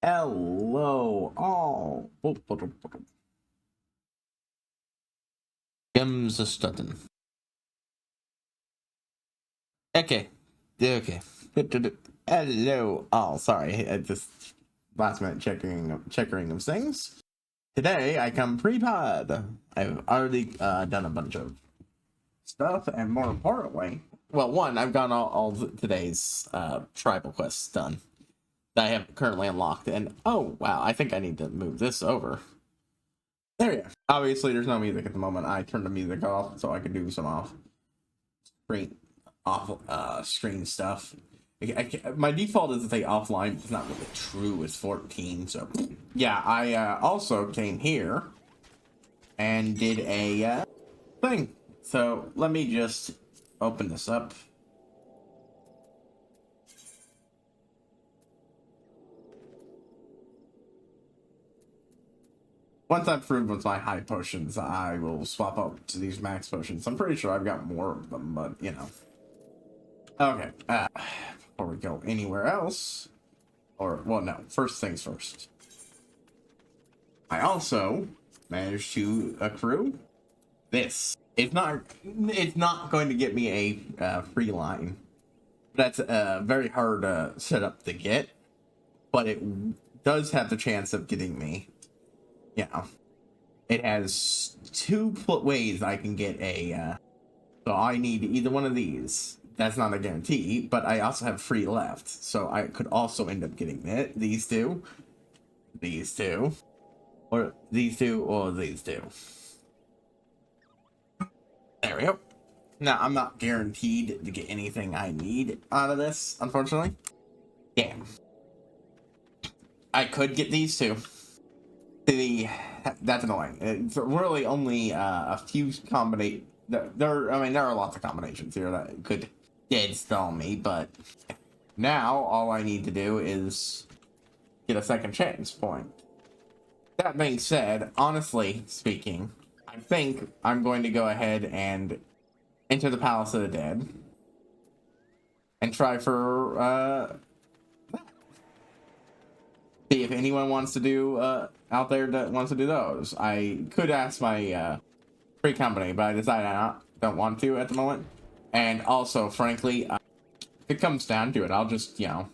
Hello, all. Gems a studden. Okay. Hello, all. Sorry, I just last minute checking of things. Today I come pre-pod. I've already done a bunch of stuff, and more importantly, well, one, I've got all today's tribal quests done that I have currently unlocked, and oh wow, I think I need to move this over. There you go. Obviously, there's no music at the moment. I turned the music off so I could do some screen stuff. My default is to say offline. It's not really true. It's 14, so yeah. I also came here and did a thing. So let me just open this up. Once I'm through with my high potions, I will swap up to these max potions. I'm pretty sure I've got more of them, but you know. Okay, before we go anywhere else, or, well, no, first things first. I also managed to accrue this. It's not going to get me a free line. That's very hard to set up to get, but it does have the chance of getting me. Yeah, it has two ways I can get a, so I need either one of these. That's not a guarantee, but I also have free left, so I could also end up getting these two, or these two, or these two. There we go. Now, I'm not guaranteed to get anything I need out of this, unfortunately. Damn. I could get these two. That's annoying. It's really only a few combinations. There are lots of combinations here that could dead stall me, but now all I need to do is get a second chance point. That being said, honestly speaking, I think I'm going to go ahead and enter the Palace of the Dead and try for see if anyone wants to do out there that wants to do those. I could ask my free company, but I decided I don't want to at the moment. And also, frankly, if it comes down to it, I'll just, you know,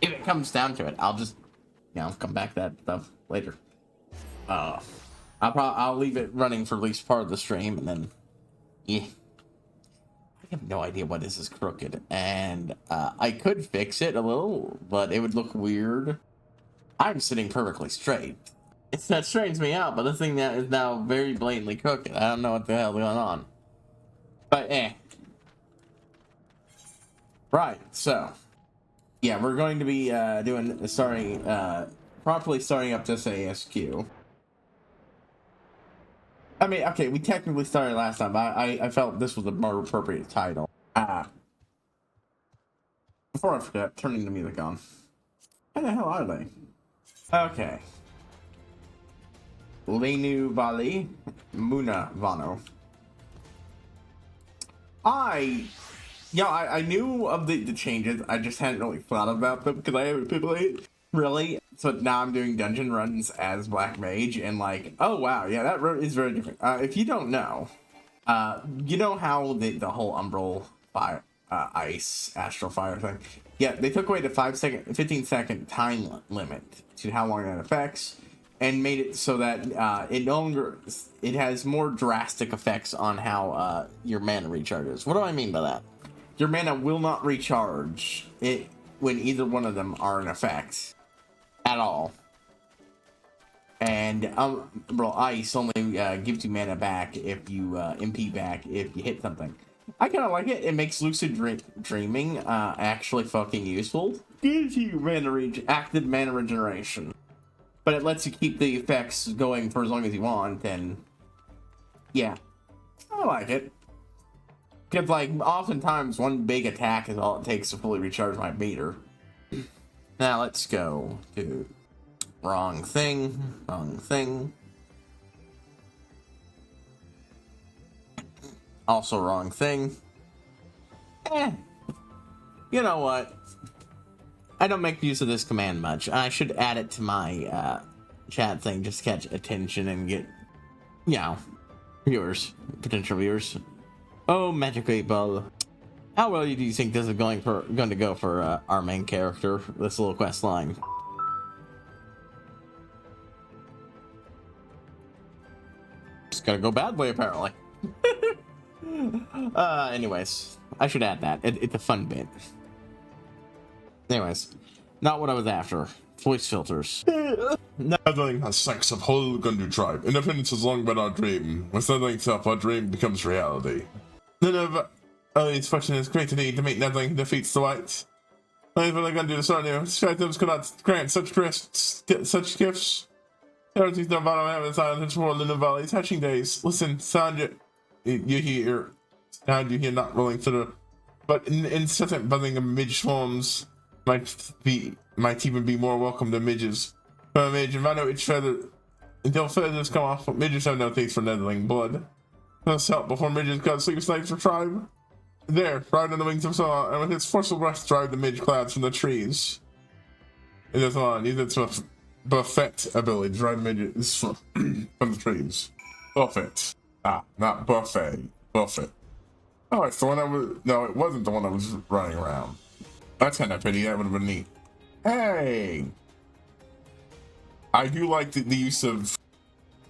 if it comes down to it, I'll just, you know, come back to that stuff later. I'll leave it running for at least part of the stream, and then, yeah. I have no idea what this is crooked, and I could fix it a little, but it would look weird. I'm sitting perfectly straight. That straightens me out, but this thing that is now very blatantly crooked. I don't know what the hell is going on. But right, so yeah, we're going to be properly starting up this ASQ. I mean, okay, we technically started last time, but I felt this was a more appropriate title. Before I forget, turning the music on. How the hell are they? Okay. Lenu Valley, Muna Vano. I knew of the changes. I just hadn't really thought about them because I haven't played really. So now I'm doing dungeon runs as Black Mage, and like, oh wow, yeah, that is very different. If you don't know, you know how the whole Umbral fire, ice, astral fire thing. Yeah, they took away the 15-second time limit to how long that affects, and made it so that it has more drastic effects on how your mana recharges. What do I mean by that? Your mana will not recharge when either one of them are in effect at all. And Umbral Ice only gives you mana back if you MP back if you hit something. I kind of like it. It makes lucid dreaming actually fucking useful. Gives you active mana regeneration. But it lets you keep the effects going for as long as you want, and yeah, I like it. Because, like, oftentimes one big attack is all it takes to fully recharge my meter. Now let's go to wrong thing. Also wrong thing. You know what? I don't make use of this command much. I should add it to my chat thing just to catch attention and get, you know, viewers, potential viewers. Oh, Magic 8 Ball. How well do you think this is going to go for our main character? This little quest line. It's gonna go bad way apparently. Anyways, I should add that. It's a fun bit. Anyways, not what I was after. Voice filters. Nothing has sex of whole Gundu tribe. Independence has long been our dream. When something's up, our dream becomes reality. None of Ellie's function is great need to meet nothing defeats the whites. Only for the Gundu to start new. Skytums could not grant such gifts. Everything's no bottom of heaven, silence for Luna Valley's hatching days. Listen, sound you hear not rolling through, but incessant buzzing of midge swarms might even be more welcome than midges. For a midge, Vano each feather until feathers come off, but midges have no taste for nettling blood. Let's help before midges got sleep snipes for tribe. There, ride on the wings of Saw, and with its forceful breath drive the midge clouds from the trees. It is on, use its buffet ability to drive midges from the trees. Buffet. Ah, not buffet. Buffet. Oh, it's the one I was. No, it wasn't the one I was running around. That's kind of pity. That would have been neat. Hey! I do like the use of.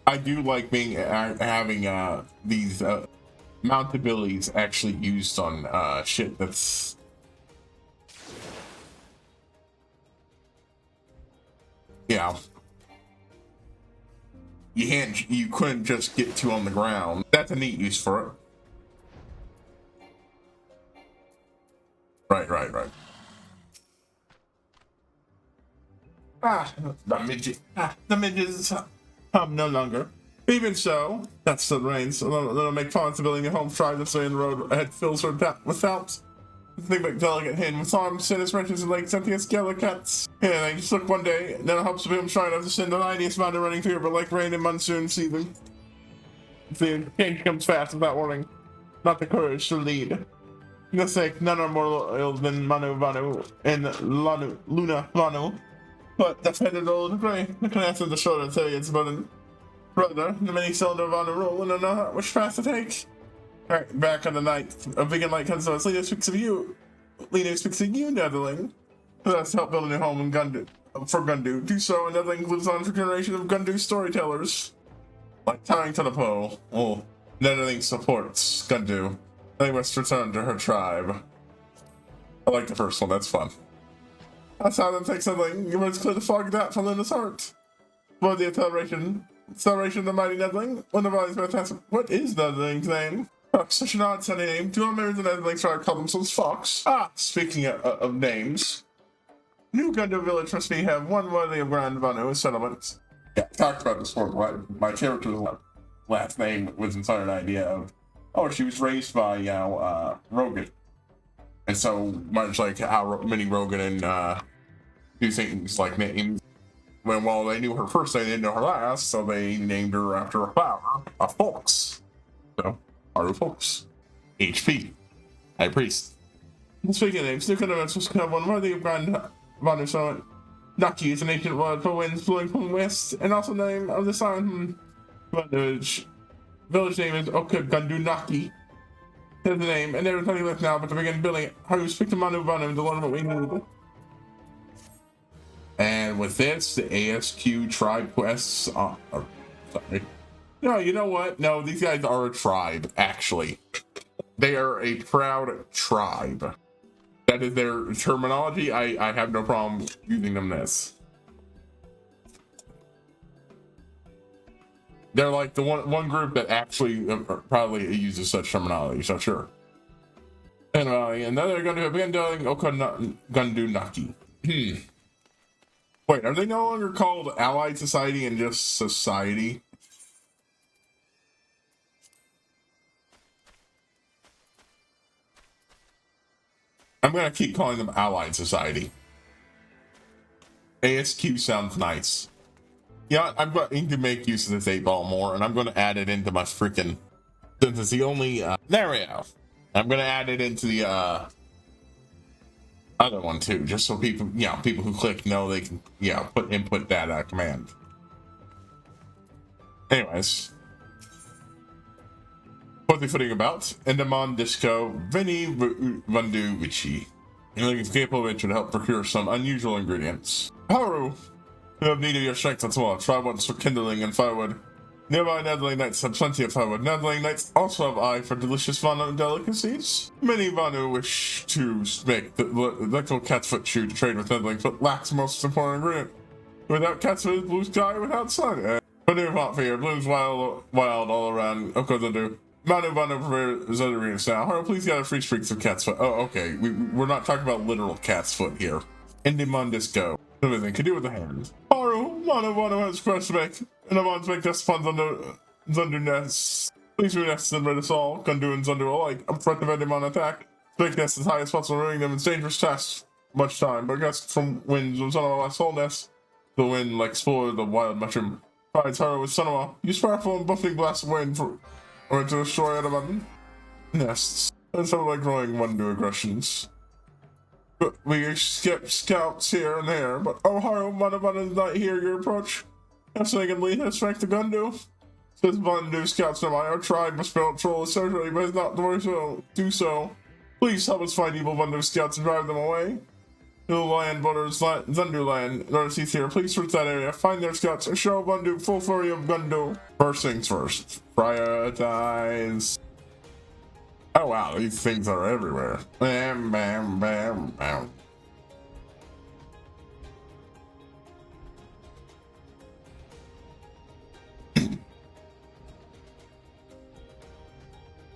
I do like having these mount abilities actually used on shit that's. Yeah. You couldn't just get to on the ground. That's a neat use for it. Right. The midges no longer. Even so, that still reigns. They'll make responsibility in your home tribe that's in the road ahead fills her without. Think about delicate hand with arms, send his wrenches and legs, empty as cats. Yeah, they just look one day, then it helps him try not to send the tiniest mountain running through, but like rain in monsoon season. The change comes fast without warning. Not the courage to lead. For the sake, none are more loyal than Manu Vanu and Luna Vanu. But the feathered old gray, the canasta the shoulder tell you it's about a brother, the many cylinder Vanu roll, and I know which path to take. Alright, back on the night. A vegan light comes to us. Lena speaks of you. Lena speaks of you, Netherling. Let's help build a new home in Gundu. For Gundu. Do so, and Netherling lives on for a generation of Gundu storytellers. Like tying to the pole. Oh, Netherling supports Gundu. They must return to her tribe. I like the first one, that's fun. That's how them take something. You must clear the fog that from Lena's heart. For the acceleration of the mighty Netherling. One of Valley's best answer. What is Netherling's name? Fox, such an odd sounding name. Two members of the Netherling tribe call themselves Fox. Ah, speaking of names. New Gundu village must be have one worthy of Grand Vanu settlements. Yeah, I talked about this before. My character's last name was inside an idea of, oh, she was raised by, Rogan. And so, much like how many Rogan and, do things like names. Well, they knew her first, they didn't know her last, so they named her after a flower, a fox. So, Haru Fox. HP. HighPriest. Speaking of names, new kind of events was kind of one worthy of Grand Vanu Summit. Naki is an ancient word for winds blowing from the west, and also the name of the sign village. Village name is Gundu Naki. There's the name, and there's nothing left now but to begin building it. Haru speak to Manu Vanu to learn what we need. And with this, the ASQ tribe quests sorry. No, you know what? No, these guys are a tribe, actually. They are a proud tribe. That is their terminology. I have no problem using them this. They're like the one group that actually probably uses such terminology, so sure. Anyway, and then they're going to begin doing Gundu Naki. Wait, are they no longer called Allied Society and just Society? I'm gonna keep calling them Allied Society. ASQ sounds nice. Yeah, I'm going to make use of this 8-ball more, and I'm going to add it into my freaking... Since it's the only... there we go. I'm going to add it into the, other one too, just so people, people who click know they can, input that command. Anyways, what they footing about? Endemon Disco, Veni Vandu Vici. You're looking capable of nature to help procure some unusual ingredients. Haru, you have need of your strength as well. Try once for kindling and firewood. Nearby Netherling Knights have plenty of firewood. Netherling Knights also have eye for delicious Vanu delicacies. Many Vanu wish to make the delectable cat's foot shoe to trade with Netherlings, but lacks most important ingredient. Without cat's foot, blue sky without sun. Vanu hot for your blooms wild all around. Okozundu. Manu Vanu prepares other ingredients now. Haru, please gather free streaks of cat's foot. Oh, okay. We're not talking about literal cat's foot here. Indimon Disco. Everything can do with the hand. Haru, Manu has quest to make. Endemons make us funds under Zundu nests. Please do nests and rid us all. Gundu and Zundu alike. I'm front of Endemon attack. Make nests as high as possible, ruining them. It's dangerous task. Much time, but gusts from winds of Sunama last whole nest. The wind like explore the wild mushroom. Finds Haru with Sunama. Use powerful and buffeting blast of wind to destroy Endemon nests. And some like growing Wundu aggressions. But we skip scouts here and there, but Haru, Manu does not hear your approach. Yes, they can lead his strength to Gundu. Says Vanu scouts nearby. Our tribe must control the territory, but it's not the way to do so. Please help us find evil Vanu scouts and drive them away. New land borders Zundu land. Northeast here. Please search that area. Find their scouts and show Vanu full fury of Gundu. First things first. Prioritize. Oh wow, these things are everywhere. Bam, bam, bam, bam.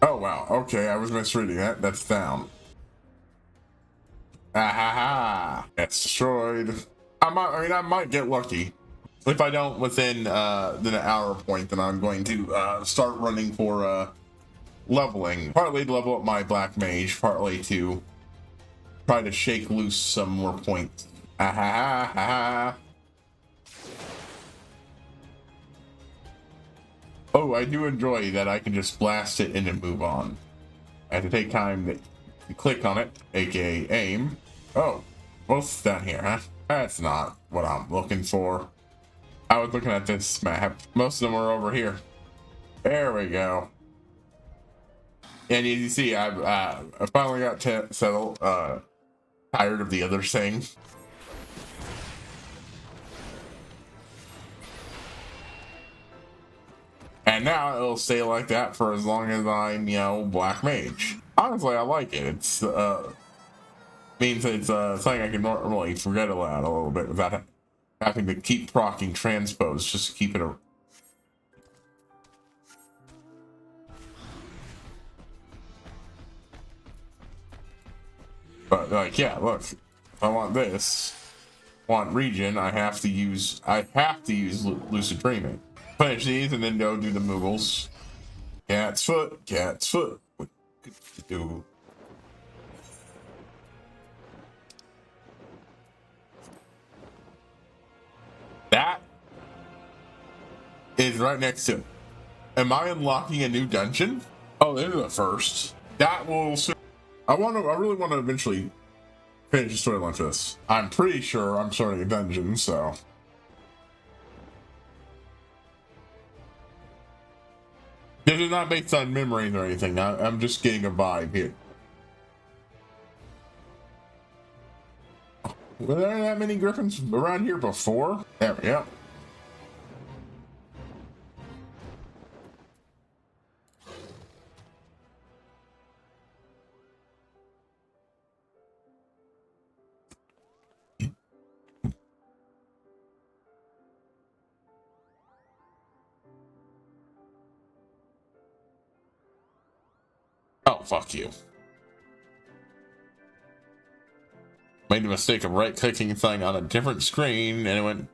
Oh wow, okay, I was misreading that. That's down. Ah ha ha! It's destroyed. I might get lucky. If I don't within the hour point, then I'm going to start running for leveling. Partly to level up my black mage, partly to try to shake loose some more points. Ah ha ha ha ha! Oh, I do enjoy that I can just blast it and then move on. I have to take time to click on it, aka aim. Oh, both down here, huh? That's not what I'm looking for. I was looking at this map. Most of them are over here. There we go. And as you see, I finally got settled. Tired of the other thing. And now it'll stay like that for as long as I'm, black mage. Honestly, I like it. It's means it's something I can normally forget aloud a little bit without having to keep proccing transpose just to keep it a. But like, yeah, look, if I want region, I have to use lucid dreaming. Finish these and then go do the Moogles. Cat's foot. What could you do? That is right next to it. Am I unlocking a new dungeon? Oh, this is the first. That will soon. I really want to eventually finish the storyline for this. I'm pretty sure I'm starting a dungeon, so. This is not based on memories or anything. I'm just getting a vibe here. Were there that many griffins around here before? There we go. Oh, fuck you. Made the mistake of right-clicking thing on a different screen, and it went,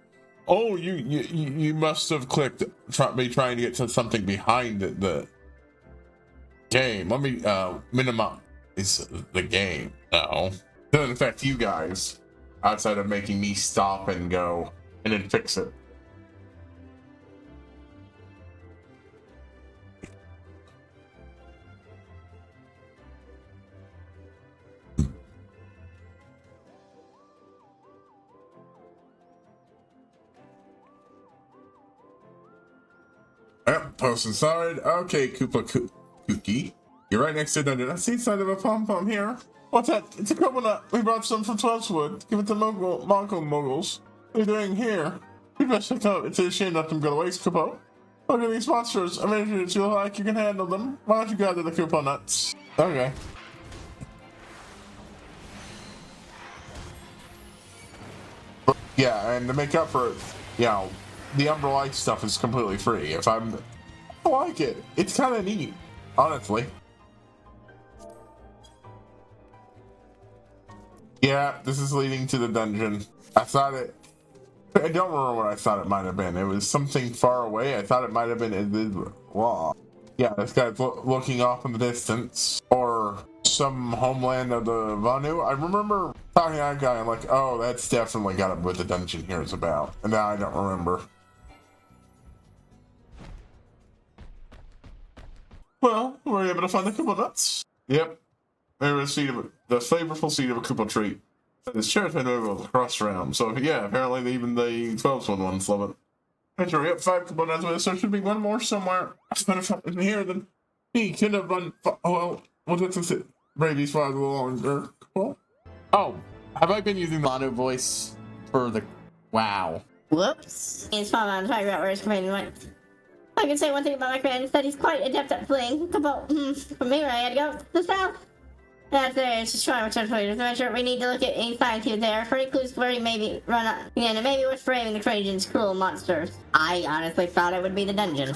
oh, you must have clicked me trying to get to something behind the game. Let me minimize the game. No. It doesn't affect you guys outside of making me stop and go and then fix it. Yep, post inside. Okay, Kookie. You're right next to the dungeon. I see sign of a pom-pom here. What's that? It's a coconut. We brought some from Twelfswood. Give it to Mongol moguls. What are you doing here? We best check out. It's a shame let them go to waste, Kupo. Look at these monsters. I made you feel like you can handle them. Why don't you gather the coupon nuts? Okay. Yeah, and to make up for it, you know, the Umbral Ice stuff is completely free. I like it. It's kind of neat, honestly. Yeah, this is leading to the dungeon. I don't remember what I thought it might have been. It was something far away. I thought it might have been invisible. Wow. Yeah, this guy's looking off in the distance. Or some homeland of the Vanu. I remember talking to that guy and like, oh, that's definitely got what the dungeon here is about. And now I don't remember. Well, were you able to find the Koopa nuts? Yep. They were the flavorful seed of a Koopa treat. This chair's been over across realm, so yeah, apparently even the 12th ones love it. Picture, yep, 5 Koopa nuts, but there should be one more somewhere. It's better in here than he could have run. Oh, well, that's it. Brady's father longer. Well, Oh, have I been using the Mono voice for the... Wow. Whoops. He's falling on figure out where his companion went. I can say one thing about my friend is that he's quite adept at fleeing. From here I had to go to the south. After it's just trying to return to the adventure, we need to look at any signs here there for any clues where he maybe run up. Yeah, and maybe what's braving the Trajan's cruel monsters. I honestly thought it would be the dungeon.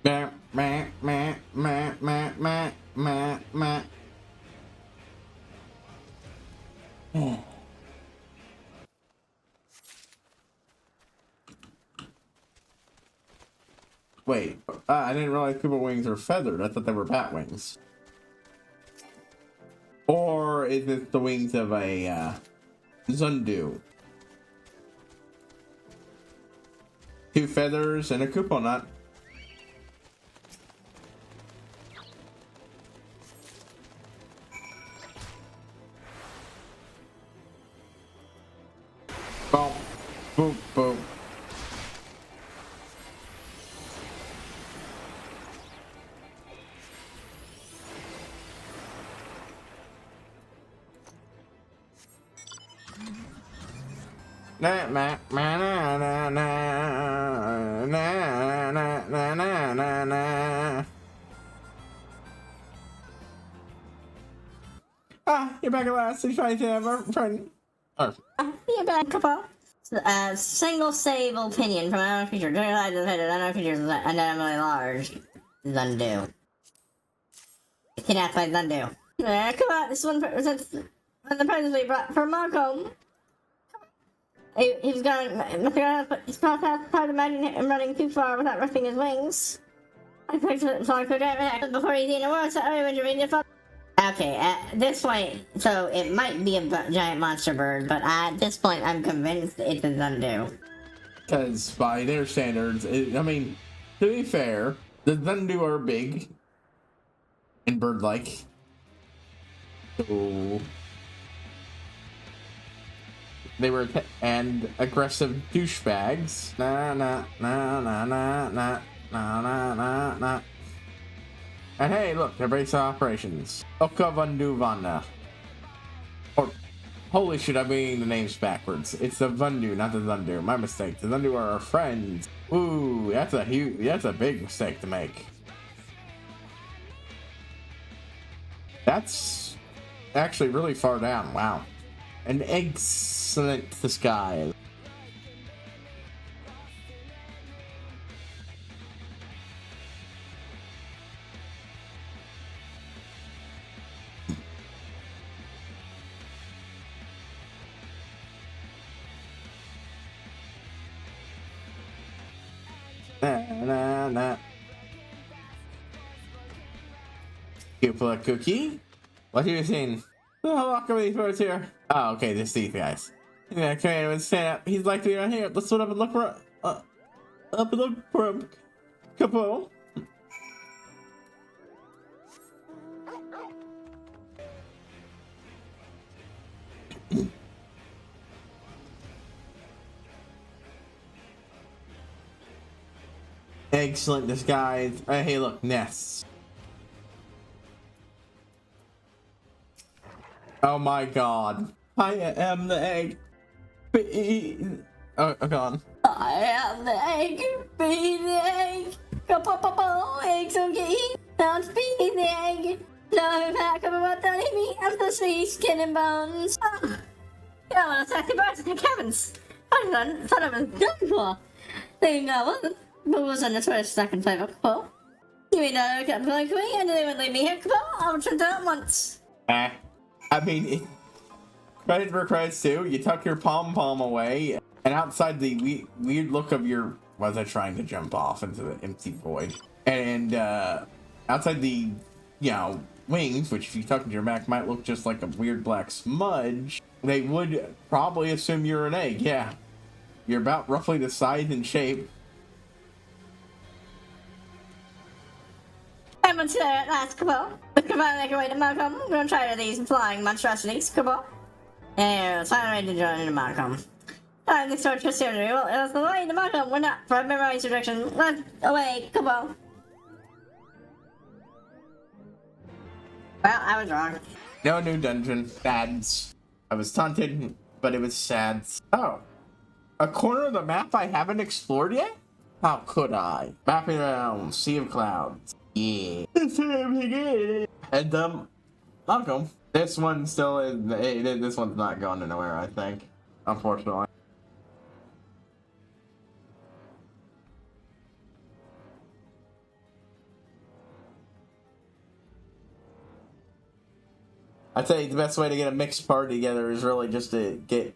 Meh, meh, meh, meh, meh, meh, meh, meh. Wait, I didn't realize Koopa wings are feathered. I thought they were bat wings. Or is it the wings of a Zundu? 2 feathers and a Koopa nut. Boom, boom, boom. Na na na na na na na na na na na. Ah, you're back at last. Did you find our friend? Oh. Yeah, back couple. Single save opinion from another creature. Generalized the head of another creature is unknownly large. Zundu. Kidnapped by Zundu. Come on, this one represents the presents we brought for Marco. He's gone. He's probably imagine him running too far without ripping his wings. I picked it so I could get back before he's eaten a world, so I would read it. Okay, at this point, so it might be a giant monster bird, but at this point, I'm convinced it's a Zundu. Because by their standards, I mean, to be fair, the Zundu are big and bird-like. So they were and aggressive douchebags. Na na na na na na na na na na. And hey, look, they're base operations. Oka Vundu Vanda. Or, holy shit, I'm reading the names backwards. It's the Vundu, not the Zundu. My mistake. The Zundu are our friends. Ooh, that's a big mistake to make. That's actually really far down. Wow. An excellent disguise. Nah. Cupula cookie? What are you seeing? Oh, look at these birds here. Oh, okay, there's these guys. Yeah, come here and stand up. He's likely right here. Let's look up and look for up and look for him. Capo. Excellent disguise. Hey, look, nests. Oh my god. I am the egg. Oh, gone. I am the egg. Be the egg. Go pop pop pop. Eggs okay. Don't be the egg. No back of what don't eat me. I'm the sweet skin and bones. Oh. Yeah, well, it's actually birds in the cabins. I thought I was done for. They know what was on the first second flavor. Cool. You mean I kept playing for me and they would leave me here? Cool. I'll return to that once. I mean, credit for credit's due. You tuck your pom-pom away, and outside the weird look of your... Was I trying to jump off into the empty void? And outside the, you know, wings, which if you tuck into your back might look just like a weird black smudge, they would probably assume you're an egg, yeah. You're about roughly the size and shape. I'm on today at last, Cabal. If you find make your way to Malcolm, we're gonna try to these flying monstrosities, Cabal. Yeah, let's find a way to join into Malcolm. Time to start your surgery. Well, it's the way to Malcolm. We're not for memorize direction. Left away, Cabal. Well, I was wrong. No new dungeon. Sads. I was taunted, but it was sads. Oh. A corner of the map I haven't explored yet? How could I? Mapping around Sea of Clouds. Yeah. And Malcolm. This one still is. This one's not going anywhere, I think. Unfortunately. I'd say the best way to get a mixed party together is really just to get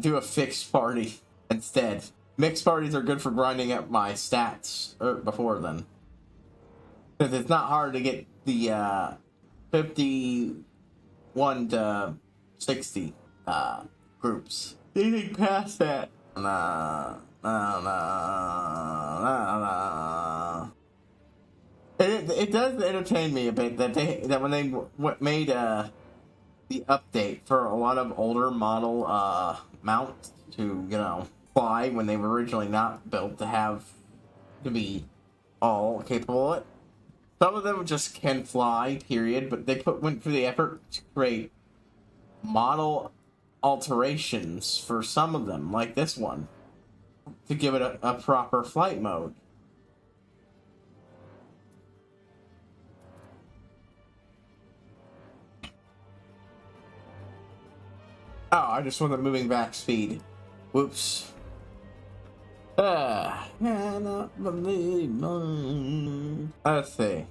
do a fixed party instead. Mixed parties are good for grinding up my stats before then. Because it's not hard to get the 51 to 60 groups. Anything past that? Nah. It does entertain me a bit that when they made the update for a lot of older model mounts to, you know, fly when they were originally not built to be all capable of it. Some of them just can fly, period, but they went through the effort to create model alterations for some of them, like this one, to give it a proper flight mode. Oh, I just want the moving back speed. Whoops. Cannot believe. Let's see.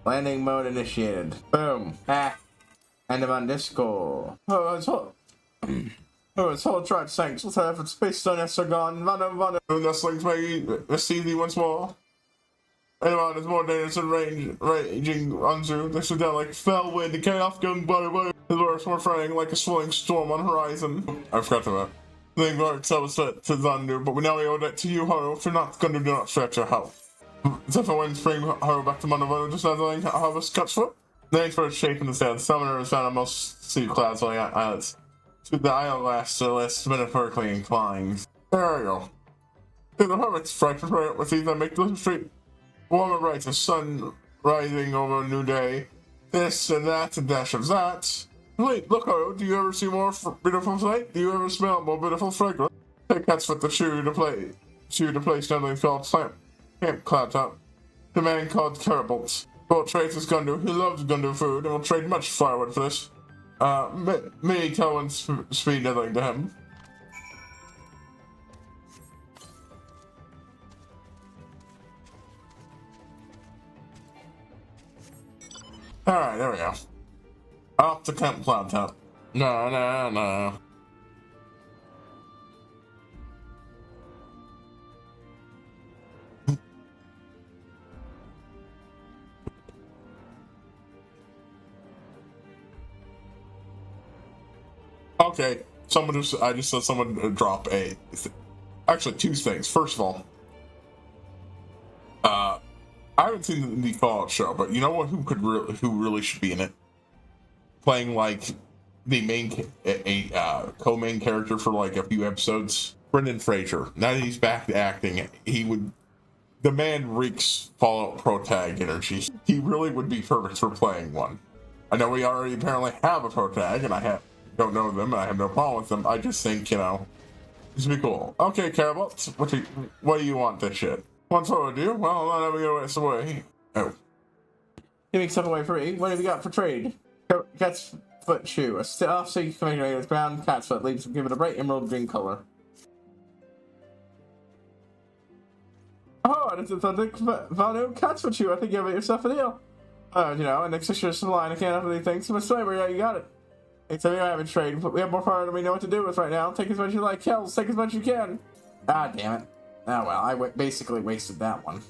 Landing mode initiated. Boom. End of on Discord. It's all tried thanks. What's that for space stone are gone? Vana. Nestlings may receive thee once more. Anyone is more dangerous than raging Unzu. They shoot down like fell wind to carry off gun butter. The worst more fraying like a swirling storm on horizon. I forgot to the thing worked so was to Zandu, but we now owe that to you, Haru. If you're not gonna do not stretch your health. Except for when spring Haru back to Manavano, just as I have a Scots foot. Thanks for shaping the sand. Summoner is found on most sea clouds on the islands. To the isle last metaphorically inclined. There we go. In the hermit's fractured right with these that make the street warm and bright, the sun rising over a new day. This and that, and dash of that. Wait, look, Haru, do you ever see more beautiful sight? Do you ever smell more beautiful fragrance? Take cats with the shoe to play something called Camp Cloud Top. The man called Carabolt. Well, trades his Gundu. He loves Gundu food and will trade much firewood for this. Me tell and speed nothing to him. Alright, there we go. Off to Camp Cloud Top. No. Okay, I just saw someone drop actually two things. First of all, I haven't seen the Fallout show, but you know what? Who really should be in it? Playing like the main co-main character for like a few episodes. Brendan Fraser. Now that he's back to acting, the man reeks Fallout Pro Tag energy. He really would be perfect for playing one. I know we already apparently have a Pro Tag, and don't know them, and I have no problem with them. I just think, this would be cool. Okay, Carabot, what do you want this shit? What's what do you? Well, I'm not ever gonna waste away. Oh. Give me stuff away free. What have you got for trade? Cat's foot shoe. A off so you can make it with brown cat's foot. Leaves give it a bright emerald green color. Oh, it's authentic Vanu cat's foot shoe. I think you have yourself a deal. An extra line. I can't have anything. So much flavor. Yeah, you got it. It's a I haven't trade, but we have more power than we know what to do with right now. Take as much as you like. Kells, take as much as you can. Ah, damn it. Oh well, I basically wasted that one.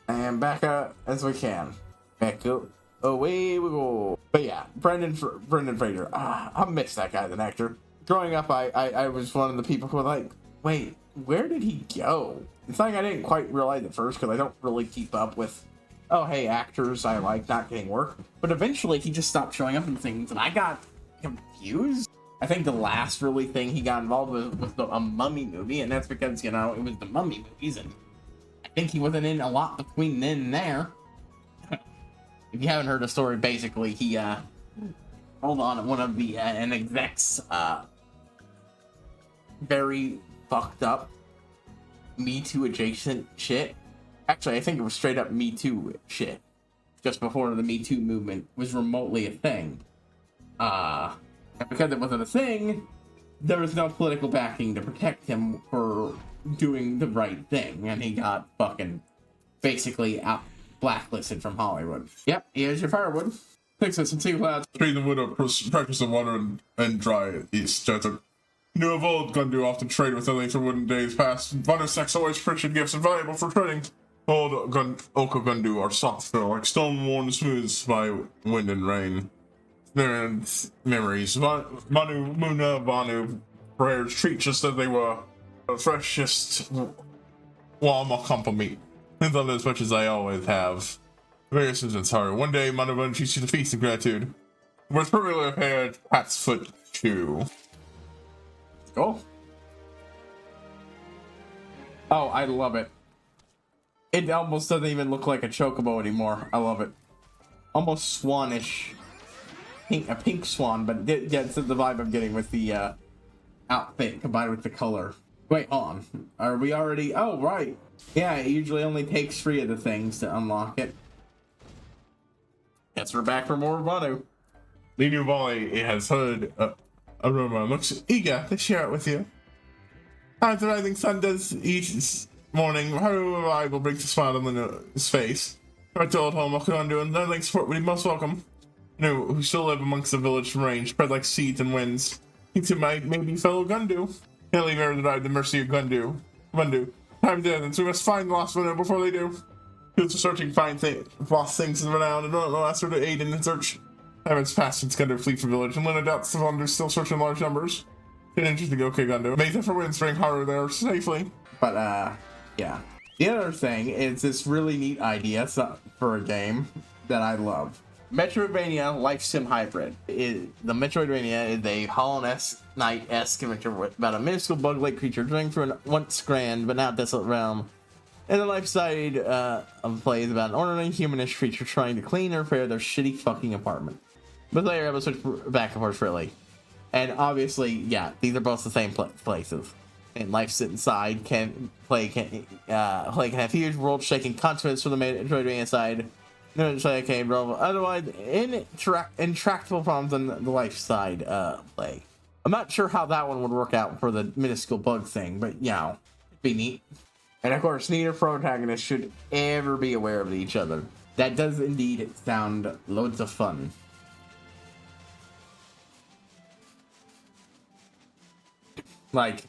And back up as we can. Back up. Away we go. But yeah, Brendan Fraser. I miss that guy as an actor. Growing up, I was one of the people who were like, wait, where did he go? It's like I didn't quite realize at first because I don't really keep up with, oh, hey, actors I like not getting work. But eventually he just stopped showing up in things and I got confused. I think the last really thing he got involved with was a Mummy movie, and that's because, it was the Mummy movies, and I think he wasn't in a lot between then and there. If you haven't heard the story, basically, he, hold on, one of the, an exec's, very fucked up Me Too adjacent shit. Actually, I think it was straight up Me Too shit. Just before the Me Too movement was remotely a thing. And because it wasn't a thing, there was no political backing to protect him for doing the right thing. And he got fucking basically out blacklisted from Hollywood. Yep, here's your firewood. Fix this and see clouds. Trade the wood of practice of water and dry east. New of old Gundu often trade with only for wooden days past. Vanu sex always printed gifts and valuable for trading. Old Oko Gundu are soft, like stone worn smooth by wind and rain. And memories. Manu, Muna, Vanu, prayers treat just as they were. The freshest warm compliment. And love as much as I always have. Very sincere. One day, Manu Vanu treats you to feast of gratitude. With perfectly repaired cat's foot shoe. Cool. Oh, I love it. It almost doesn't even look like a chocobo anymore. I love it. Almost swanish. A pink swan, but yeah, it's the vibe I'm getting with the outfit combined with the color. Wait, hold on. Are we already? Oh, right. Yeah, it usually only takes 3 of the things to unlock it. Guess we're back for more Vanu. The new volley has heard aroma. Looks eager to share it with you. As the rising sun does each morning, her arrival brings a smile on his face. I told home what could undo, and their link support would be most welcome. Who still live amongst the village range, spread like seeds and winds. Thinks it might maybe fellow Gundu. Can't leave ever to die at the mercy of Gundu. Time dead, so we must find the lost Gundu before they do. Fields are searching, find lost things in renown, and don't ask her to aid in the search. Time has passed since Gundu flee from village, and Lena doubts the Gundu still searching large numbers. It's interesting, okay, Gundu. May for wind spring harder there safely. But, yeah. The other thing is this really neat idea for a game that I love. Metroidvania Life Sim Hybrid. The Metroidvania is a Hollow Knight-esque adventure about a minuscule bug-like creature journeying through an once grand but now desolate realm. And the life side of play is about an orderly humanish creature trying to clean and repair their shitty fucking apartment. But later, I will switch back and forth really. And obviously, yeah, these are both the same places. And Life Inside can have huge world-shaking consequences for the Metroidvania side. No, it's like, okay, bro. Otherwise, intractable problems on the life side play. I'm not sure how that one would work out for the minuscule bug thing, but it'd be neat. And of course, neither protagonist should ever be aware of each other. That does indeed sound loads of fun. Like,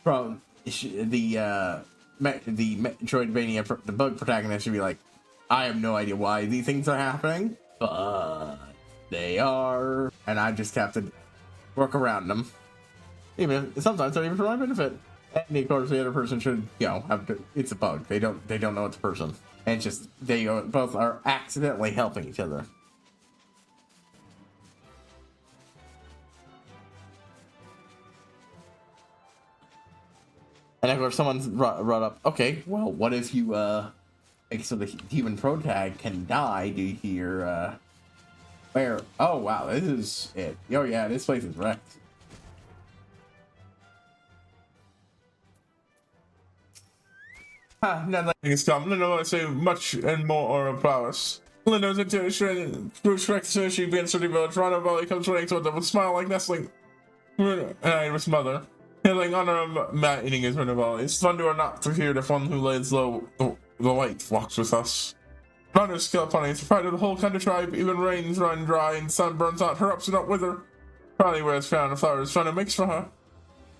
from the Metroidvania, the bug protagonist should be like, I have no idea why these things are happening, but they are, and I just have to work around them. Even sometimes not even for my benefit. And of course, the other person should, have to. It's a bug. They don't know it's a person, and it's just they both are accidentally helping each other. And of course, someone's brought up, okay, well, what if you, make so the human protag can die due to your, where, oh wow, this is it. Oh yeah, this place is wrecked. Nothing is come. Linda, I say much and more of prowess. Linda's intuition, through Shrek, so she be in City Village. Rhino Valley comes running toward them with a smile like nestling. And I was mother. Hailing honor of Matt eating his Rhino Valley. It's thunder or not to hear if one who lays low the light walks with us. Runner's skill upon it, pride of the whole country tribe, even rains run dry and sun burns out, her ups and not wither. Proudly wears crown of flowers, Vanu makes for her.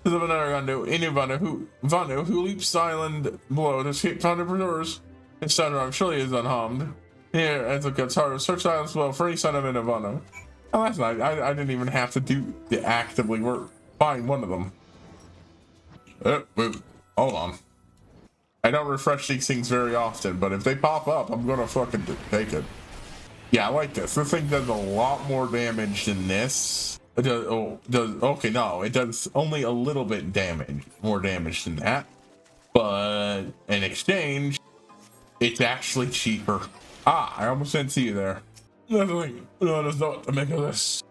To the Vanaragandu, Inu Vanu, who leaps the island below to escape Vanu pursuers. His son Ram surely is unharmed. Here, as it gets harder, search the islands below for any son of Vanu. Oh, that's nice. I didn't even have to do the actively work. Find one of them. Hold on. I don't refresh these things very often, but if they pop up, I'm gonna fucking take it. Yeah, I like this. This thing does a lot more damage than this. It does, okay, no, it does only a little bit more damage than that. But in exchange, it's actually cheaper. Ah, I almost didn't see you there. Nothing, no, there's not to make of this.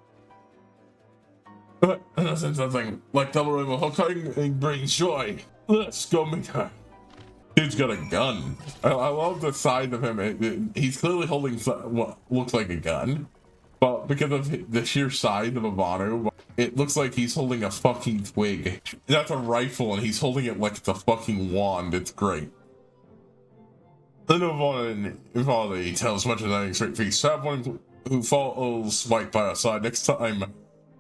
But something like doubling a whole cutting brings joy. Let's go meet her. Dude's got a gun. I love the size of him. He's clearly holding what looks like a gun, but because of the sheer size of a Vanu, it looks like he's holding a fucking twig. That's a rifle, and he's holding it like it's a fucking wand. It's great. Then Volley tells much of that straight feast. Have one who follows white by our side next time.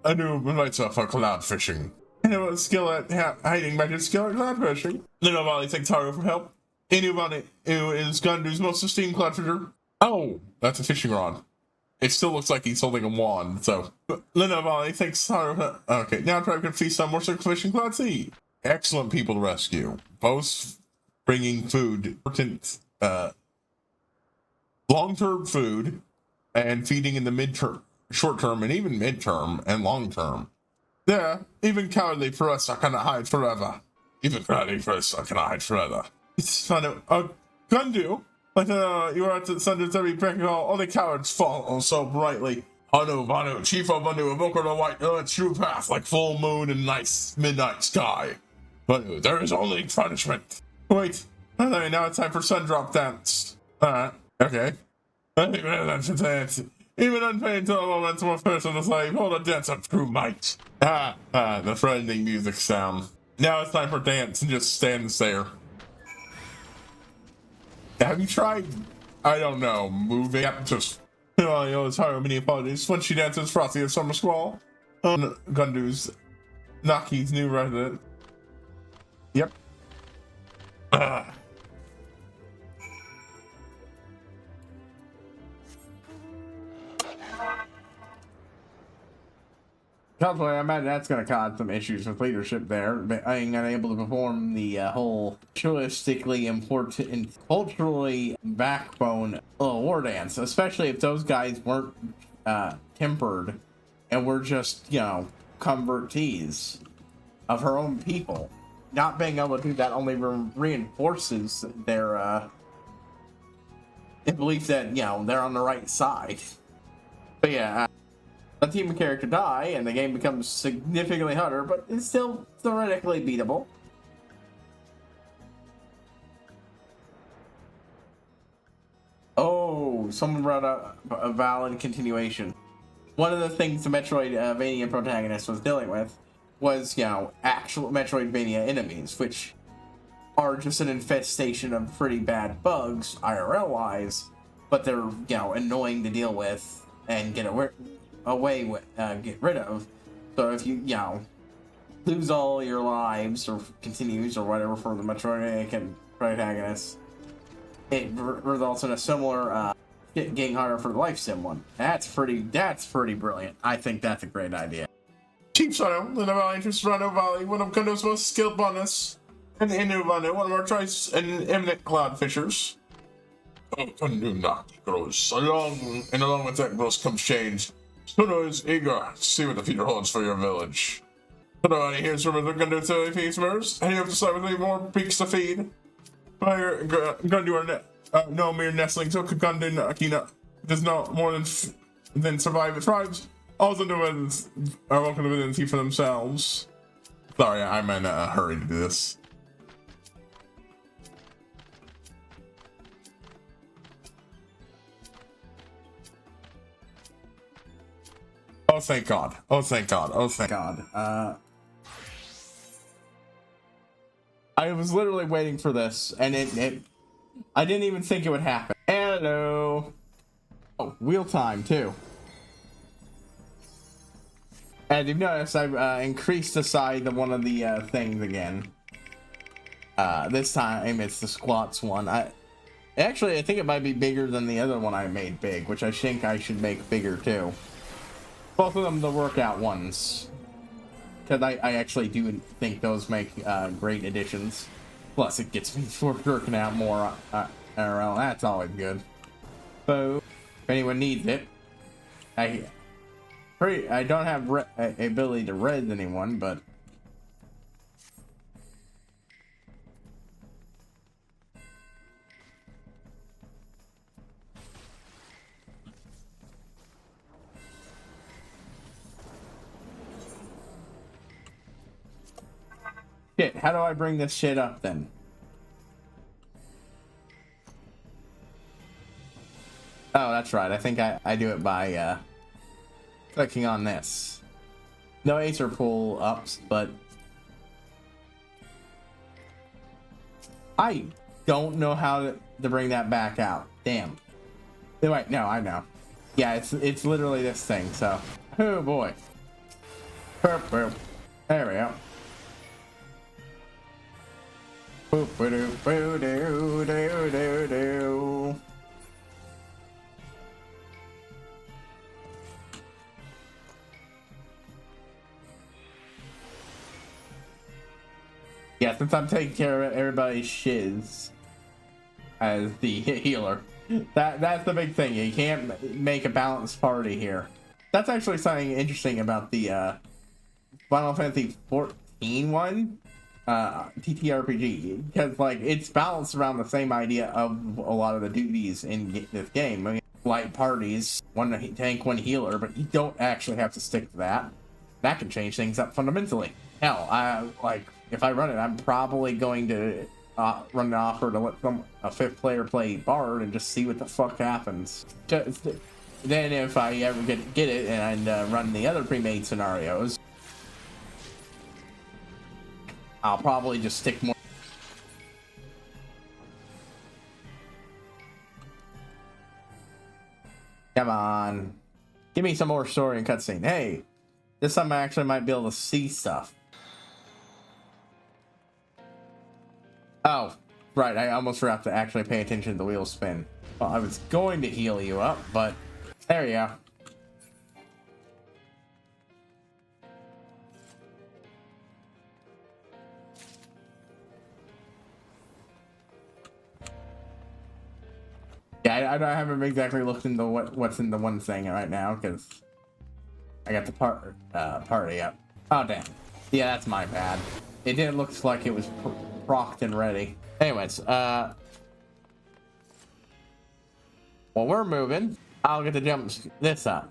I knew invites us for cloud fishing. I have a skill at hiding magic skill at cloud fishing. Little Valley thanks Haru for help. Inu Valley, who is Gundu's most esteemed cloud fisher. Oh, that's a fishing rod. It still looks like he's holding a wand, so. Little Valley thanks Haru for help. Okay, now tribe can feast on more circle fishing cloud sea. Excellent people to rescue. Both bringing food, important, long-term food, and feeding in the mid-term, short-term, and even mid-term, and long-term. Yeah, even cowardly for us, I cannot hide forever. Even cowardly for us, I cannot hide forever. It's fun. Gundu, like you are at the Sundance every break all the cowards fall so brightly. Vanu, Chief of Vanu, evoker the white, true path like full moon and nice midnight sky. Vanu, there is only punishment. Wait, now it's time for Sundrop dance. Okay. Even unpaid to the moments more person to slave, hold a dance of true might. The friendly music sound. Now it's time for dance and just stands there. Have you tried, I don't know, moving? Yep, just, it's hard, many apologies. When she dances, Frosty of Summer Squall. Gundu's Naki's new resident. Yep. Consequently, I imagine that's going to cause some issues with leadership there, being unable to perform the whole choistically important and culturally backbone war dance, especially if those guys weren't tempered and were just, convertees of her own people. Not being able to do that only reinforces their belief that, they're on the right side. But yeah, let the human character die, and the game becomes significantly harder, but it's still theoretically beatable. Oh, someone brought up a valid continuation. One of the things the Metroidvania protagonist was dealing with was, actual Metroidvania enemies, which are just an infestation of pretty bad bugs, IRL-wise, but they're, annoying to deal with and get rid of. So if you lose all your lives or continues or whatever for the Metroidvania protagonist, it results in a similar getting harder for the life sim one. That's pretty brilliant. I think that's a great idea. Chief Shadow, the Valley interest Rhino Valley, one of Gundu's most skilled bonus, and the Inu Vanu, one of our choice and eminent cloud fishers. Gundu Naki grows along, and along with that growth comes change. Suno is eager to see what the future holds for your village. Alright, here's what we're gonna do to feed first. And you have to decide with any more peaks to feed. We're gonna do our no mere nestling, so Gundam Akina does not more than survive. It thrives. All the individuals are welcome to within see for themselves. Sorry, I'm in a hurry to do this. Oh, thank God. Oh, thank God. Oh, thank God. I was literally waiting for this, and I didn't even think it would happen. Hello. Oh, wheel time too. And you've noticed I've increased the size of one of the things again. This time it's the squats one. Actually I think it might be bigger than the other one I made big, which I think I should make bigger too. Both of them the workout ones, because I actually do think those make great additions. Plus it gets me for working out more IRL. That's always good. So if anyone needs it, I don't have ability to res anyone, but shit, how do I bring this shit up then? Oh, that's right. I think I do it by clicking on this. No Acer pull ups, but I don't know how to bring that back out. Damn. Wait, no, I know. Yeah, it's literally this thing, so. Oh boy. Boop, boop. There we go. Boop, doo, boo, doo, doo, doo, doo. Yeah, since I'm taking care of everybody's shiz as the healer, that's the big thing. You can't make a balanced party here. That's actually something interesting about the Final Fantasy 14 one, TTRPG, because like it's balanced around the same idea of a lot of the duties in this game. I mean, light parties, one tank, one healer, but you don't actually have to stick to that. That can change things up fundamentally. Hell, if I run it, I'm probably going to run an offer to let a fifth player play Bard and just see what the fuck happens. Then if I ever get it and run the other pre-made scenarios, I'll probably just stick more. Come on. Give me some more story and cutscene. Hey, this time I actually might be able to see stuff. Oh, right, I almost forgot to actually pay attention to the wheel spin. Well, I was going to heal you up, but there you go. Yeah, I haven't exactly looked into what's in the one thing right now, because I got the party up. Oh, damn. Yeah, that's my bad. It didn't look like it was procced and ready. Anyways, while we're moving, I'll get to jump this up.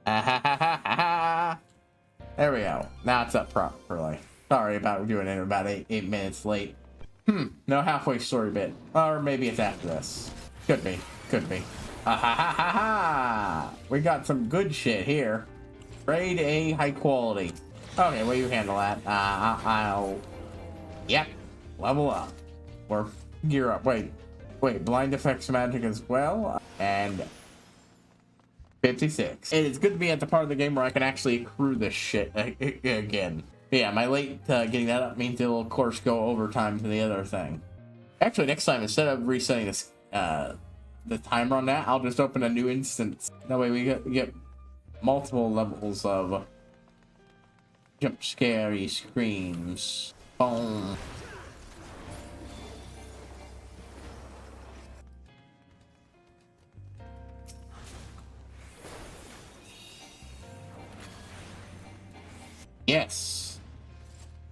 There we go. Now it's up properly. Sorry about doing it about 8 minutes late. No halfway story bit. Or maybe it's after this. Could be. Could be. We got some good shit here. Grade A, high quality. Okay, well, you handle that. Yep. Level up. Or gear up. Wait, blind effects magic as well. And 56. It is good to be at the part of the game where I can actually accrue this shit again. Yeah, my late getting that up means it'll, of course, go overtime to the other thing. Actually, next time, instead of resetting this, the timer on that, I'll just open a new instance. That way we get multiple levels of jump scary screams. Boom. Yes.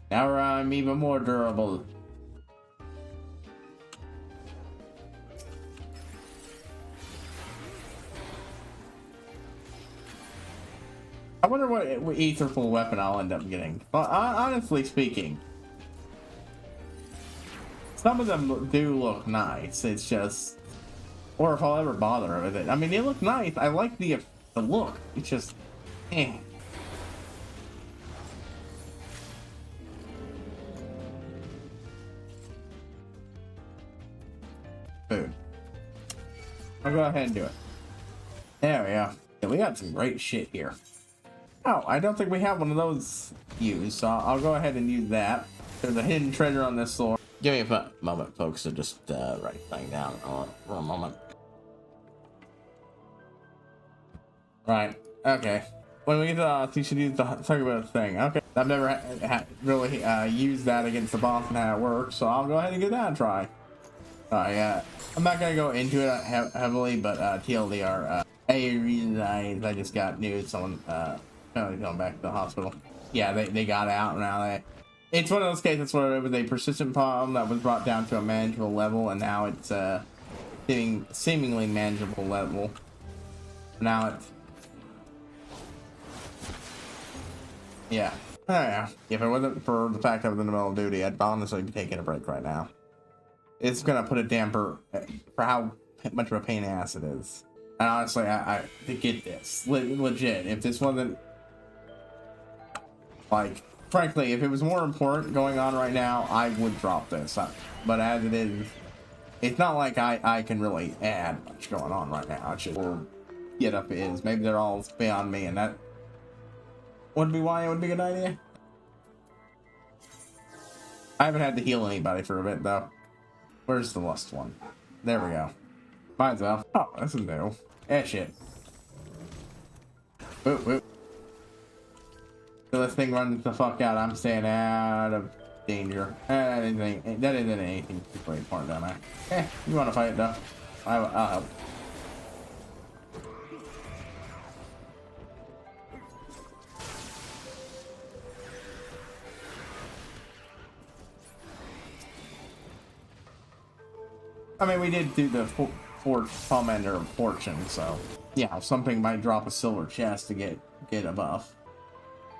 Now I'm even more durable. I wonder what etherful weapon I'll end up getting. Well, honestly speaking, some of them do look nice. It's just, or if I'll ever bother with it. I mean, they look nice. I like the look. It's just, eh. Food. I'll go ahead and do it. There we go. Yeah, we got some great shit here. Oh, I don't think we have one of those used, so I'll go ahead and use that. There's a hidden treasure on this floor. Give me a moment, folks, to just write things down for a moment. Right, okay. When we get to the boss, you should use the talk about thing. Okay, I've never really used that against the boss and how it works, so I'll go ahead and give that a try. Alright, I'm not gonna go into it heavily, but TLDR, I just got news someone going back to the hospital. Yeah, they got out now. It's one of those cases where it was a persistent problem that was brought down to a manageable level, and now it's seemingly manageable level. Now it's, yeah. Oh, yeah. If it wasn't for the fact I was in the middle of duty, I'd honestly be taking a break right now. It's gonna put a damper for how much of a pain in the ass it is. And honestly, I get this. Legit, if this wasn't, like, frankly, if it was more important going on right now, I would drop this. But as it is, it's not like I can really add much going on right now. It's just where get up is. Maybe they're all beyond me, and that would be why it would be a good idea. I haven't had to heal anybody for a bit, though. Where's the lust one? There we go. Might as well. Oh, this is new. Eh, shit. Whoop, whoop. So this thing runs the fuck out. I'm staying out of danger. That isn't anything particularly important down there. You want to fight it, though? I'll help. I mean, we did do the Pomander of Fortune, so yeah, something might drop a silver chest to get a buff.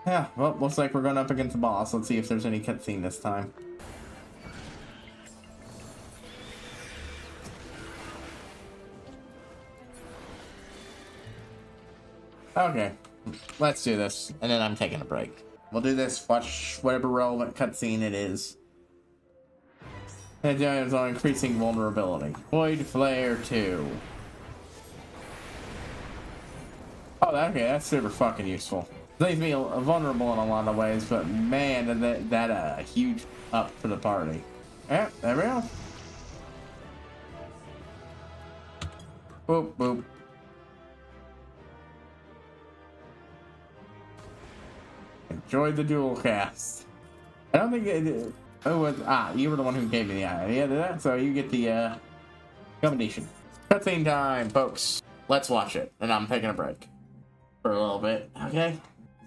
Yeah, well, looks like we're going up against the boss. Let's see if there's any cutscene this time. Okay, let's do this, and then I'm taking a break. We'll do this, watch whatever relevant cutscene it is. And it's on increasing vulnerability. Void Flare 2. Oh, okay, that's super fucking useful. It leaves me vulnerable in a lot of ways, but man, that a huge up for the party. Yeah, there we go. Boop, boop. Enjoy the dual cast. I don't think it was, you were the one who gave me the idea to that, so you get the combination. Cutscene time, folks. Let's watch it, and I'm taking a break for a little bit, okay?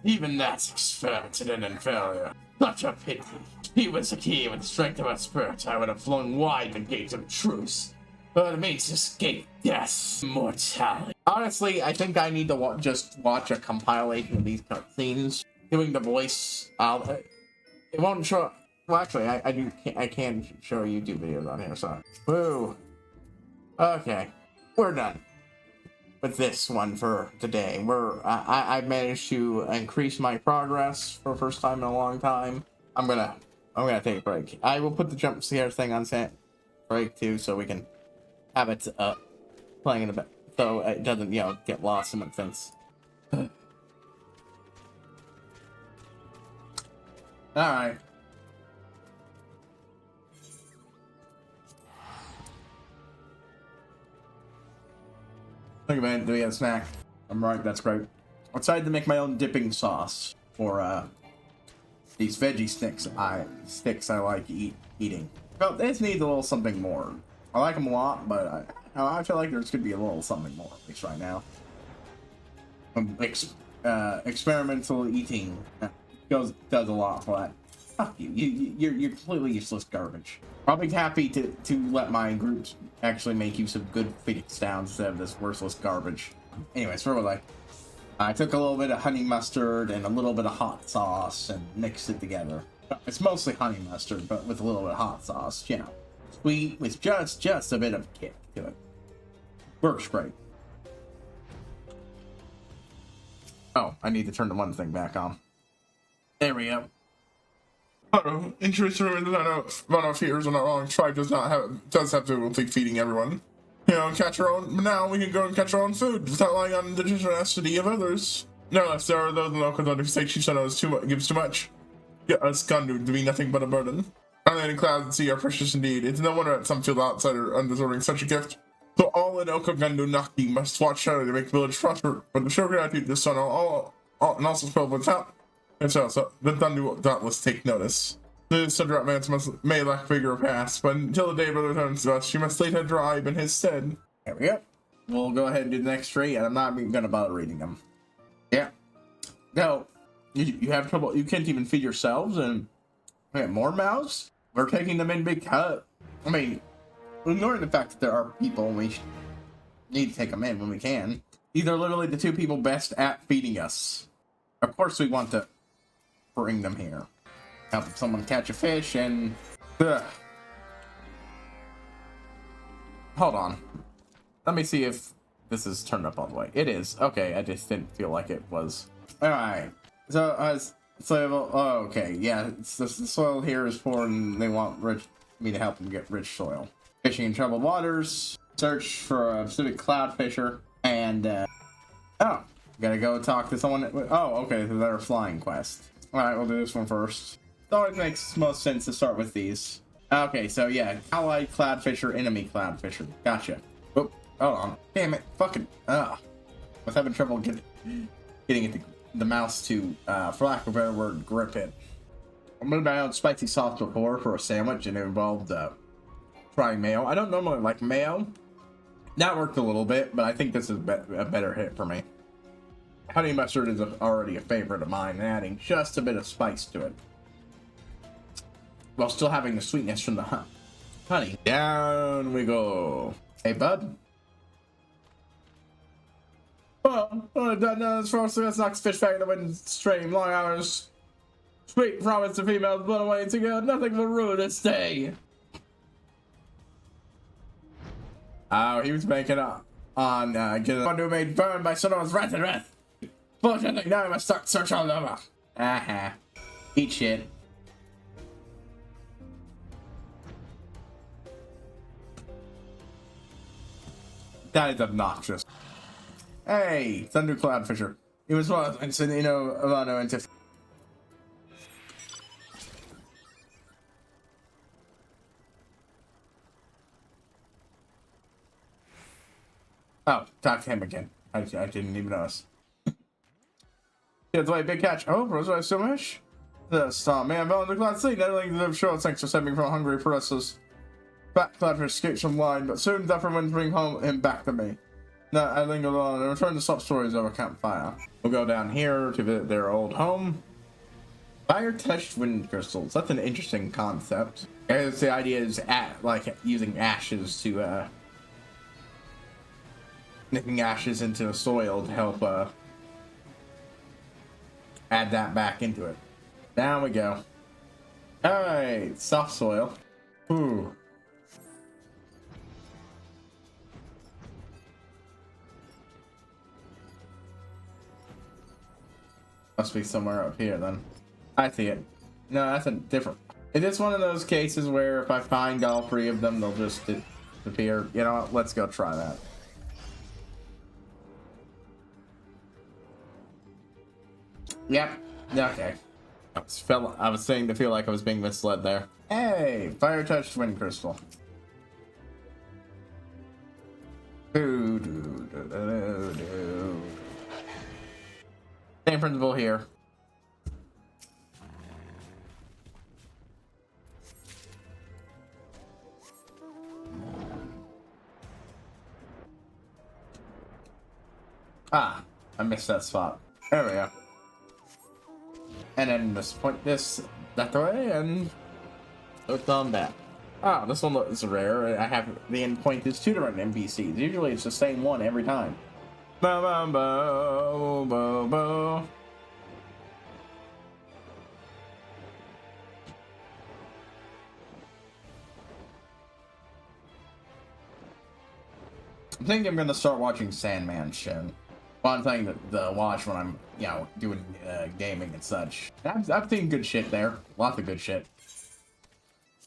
Even that's experimented in failure. Such a pity. He was the key with the strength of a spirit. I would have flung wide the gates of truth. But it means to escape death, mortality. Honestly, I think I need to just watch a compilation of these cutscenes. Doing the voice, it won't show. Well, actually, I can show YouTube videos on here, so. Woo. Okay, we're done with this one for today. I've managed to increase my progress for the first time in a long time. I'm gonna take a break. I will put the jump scare thing on set break too, so we can have it playing in the back, so it doesn't, get lost in my sense. All right. Think about it. Do we have a snack? I'm right. That's great. I decided to make my own dipping sauce for these veggie sticks. I like eating. Well, this needs a little something more. I like them a lot, but I feel like there's could be a little something more, at least right now. Experimental eating. does a lot for that. Fuck you. You're completely useless garbage. I'll be happy to let my groups actually make use of good Phoenix Downs instead of this worthless garbage. Anyways, where was I took a little bit of honey mustard and a little bit of hot sauce and mixed it together. It's mostly honey mustard, but with a little bit of hot sauce, you know. Sweet with just a bit of kick to it. Works great. Oh, I need to turn the one thing back on. There we go. Interesting run of fears are not wrong. Tribe does have difficulty feeding everyone. You know, catch our own. Now we can go and catch our own food without relying on the generosity of others. No, if there are those local who say Chief Shadow gives too much, get us Gandu to be nothing but a burden. Unlanding clouds at sea are precious indeed. It's no wonder that some feel the outsider undeserving such a gift. So all in Okagandu Naki must watch Shadow to make the village prosper, but to show gratitude to the sun and also spell without. And so the Dundu will doubtless take notice. The Sundrat man may lack vigor or past, but until the day brother returns to us, she must lead her drive in his stead. There we go. We'll go ahead and do the next three, and I'm not even going to bother reading them. Yeah. No, you have trouble. You can't even feed yourselves, and we have more mouths? We're taking them in because, I mean, ignoring the fact that there are people, and we need to take them in when we can. These are literally the two people best at feeding us. Of course we want to bring them here. Help someone catch a fish and... Ugh. Hold on. Let me see if this is turned up all the way. It is. Okay, I just didn't feel like it was. Alright. So, okay, yeah. The soil here is poor and they want me to help them get rich soil. Fishing in troubled waters. Search for a specific cloud fisher. And, oh. Gotta go talk to someone. Oh, okay, so they're a flying quest. Alright, we'll do this one first. It always makes most sense to start with these. Okay, so yeah, allied cloudfisher, enemy cloudfisher. Gotcha. Oh, hold on. Damn it. Fucking, I was having trouble getting it the mouse to, for lack of a better word, grip it. I made my own spicy sauce before for a sandwich, and it involved, frying mayo. I don't normally like mayo. That worked a little bit, but I think this is a better hit for me. Honey mustard is already a favorite of mine, and adding just a bit of spice to it, while still having the sweetness from the honey. Down we go. Hey, bud. Well, I've done this for us. Let's knock fish back in the wind stream. Long hours. Sweet promise to females blown away together. Nothing will ruin this day. Oh, he was banking on getting one who made burned by someone's wrath and wrath. Bullshit, now I must start search all over. Aha. Eat shit. That is obnoxious. Hey, Thunder Cloudfisher. It was one of Alano and Tiff. Oh, talk to him again. I didn't even notice. Yeah, the way big catch. Oh, Rosary so much. The star man fell in the cloud sea. Not only the shore thanks for saving from hungry presses. Fat Cloudfish escapes from line, but soon tougher winds bring him back to me. No, I lingered on and returned to stop stories over campfire. We'll go down here to visit their old home. Fire-touched wind crystals. That's an interesting concept. As the idea is like using ashes to nipping ashes into the soil to help add that back into it. Down we go. Alright, soft soil. Ooh. Must be somewhere up here then. I see it. No, that's a different. It is one of those cases where if I find all three of them, they'll just disappear. You know what? Let's go try that. Yep. Okay. I was saying to feel like I was being misled there. Hey, fire touched wind crystal. Same principle here. Ah, I missed that spot. There we go. And then just point this that way and look on that. Ah, this one is rare. I have the endpoint is 2 different NPCs. Usually it's the same one every time. Bo bo bo bo bo. I think I'm gonna start watching Sandman show. One thing to watch when I'm, you know, doing gaming and such. I've seen good shit there. Lots of good shit.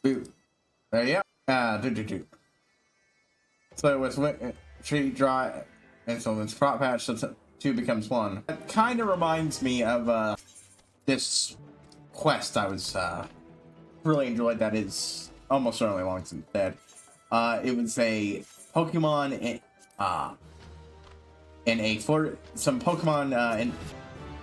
Ooh. There you go. So with tree dry, and so it's prop patch, so 2 becomes 1. It kind of reminds me of this quest I was really enjoyed. That is almost certainly long since dead. It was a Pokemon some Pokemon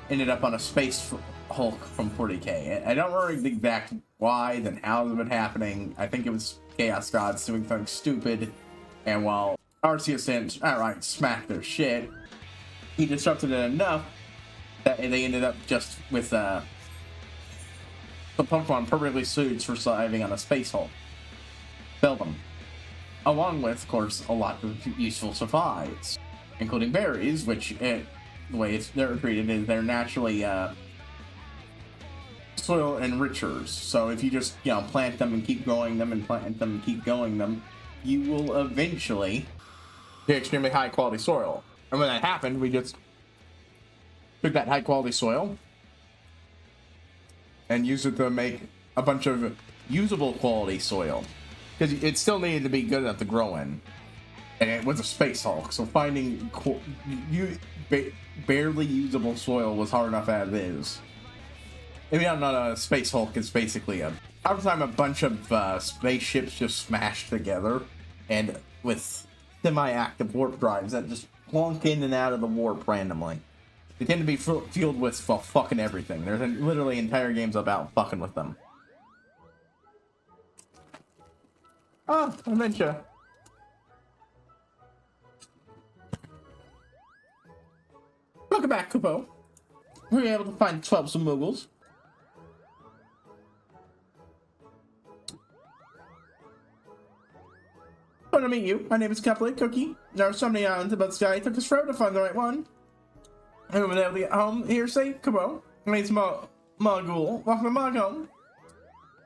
ended up on a space Hulk from 40k. I don't remember the exact why and how of it happening. I think it was Chaos Gods doing something stupid, and while Arceus didn't outright smack their shit, he disrupted it enough that they ended up just with some Pokemon perfectly suited for surviving on a space Hulk. Sell them. Along with, of course, a lot of useful supplies, including berries, which, the way they're treated is they're naturally soil enrichers. So if you just, you know, plant them and keep growing them and plant them and keep growing them, you will eventually get extremely high quality soil. And when that happened, we just took that high quality soil and used it to make a bunch of usable quality soil. Because it still needed to be good enough to grow in. And it was a space Hulk, so finding barely usable soil was hard enough as is. If you don't know, a space Hulk is basically every time a bunch of spaceships just smash together, and with semi-active warp drives that just plonk in and out of the warp randomly. They tend to be fueled with, well, fucking everything. There's literally entire games about fucking with them. Oh, adventure. Welcome back, Kupo. We were able to find 12 some Moogles. Fun to meet you. My name is Cuplet Cookie. There are so many islands about the sky. It took us forever to find the right one. I was able to get home here safe, Kupo. My name's Mogul. Welcome to Mog home.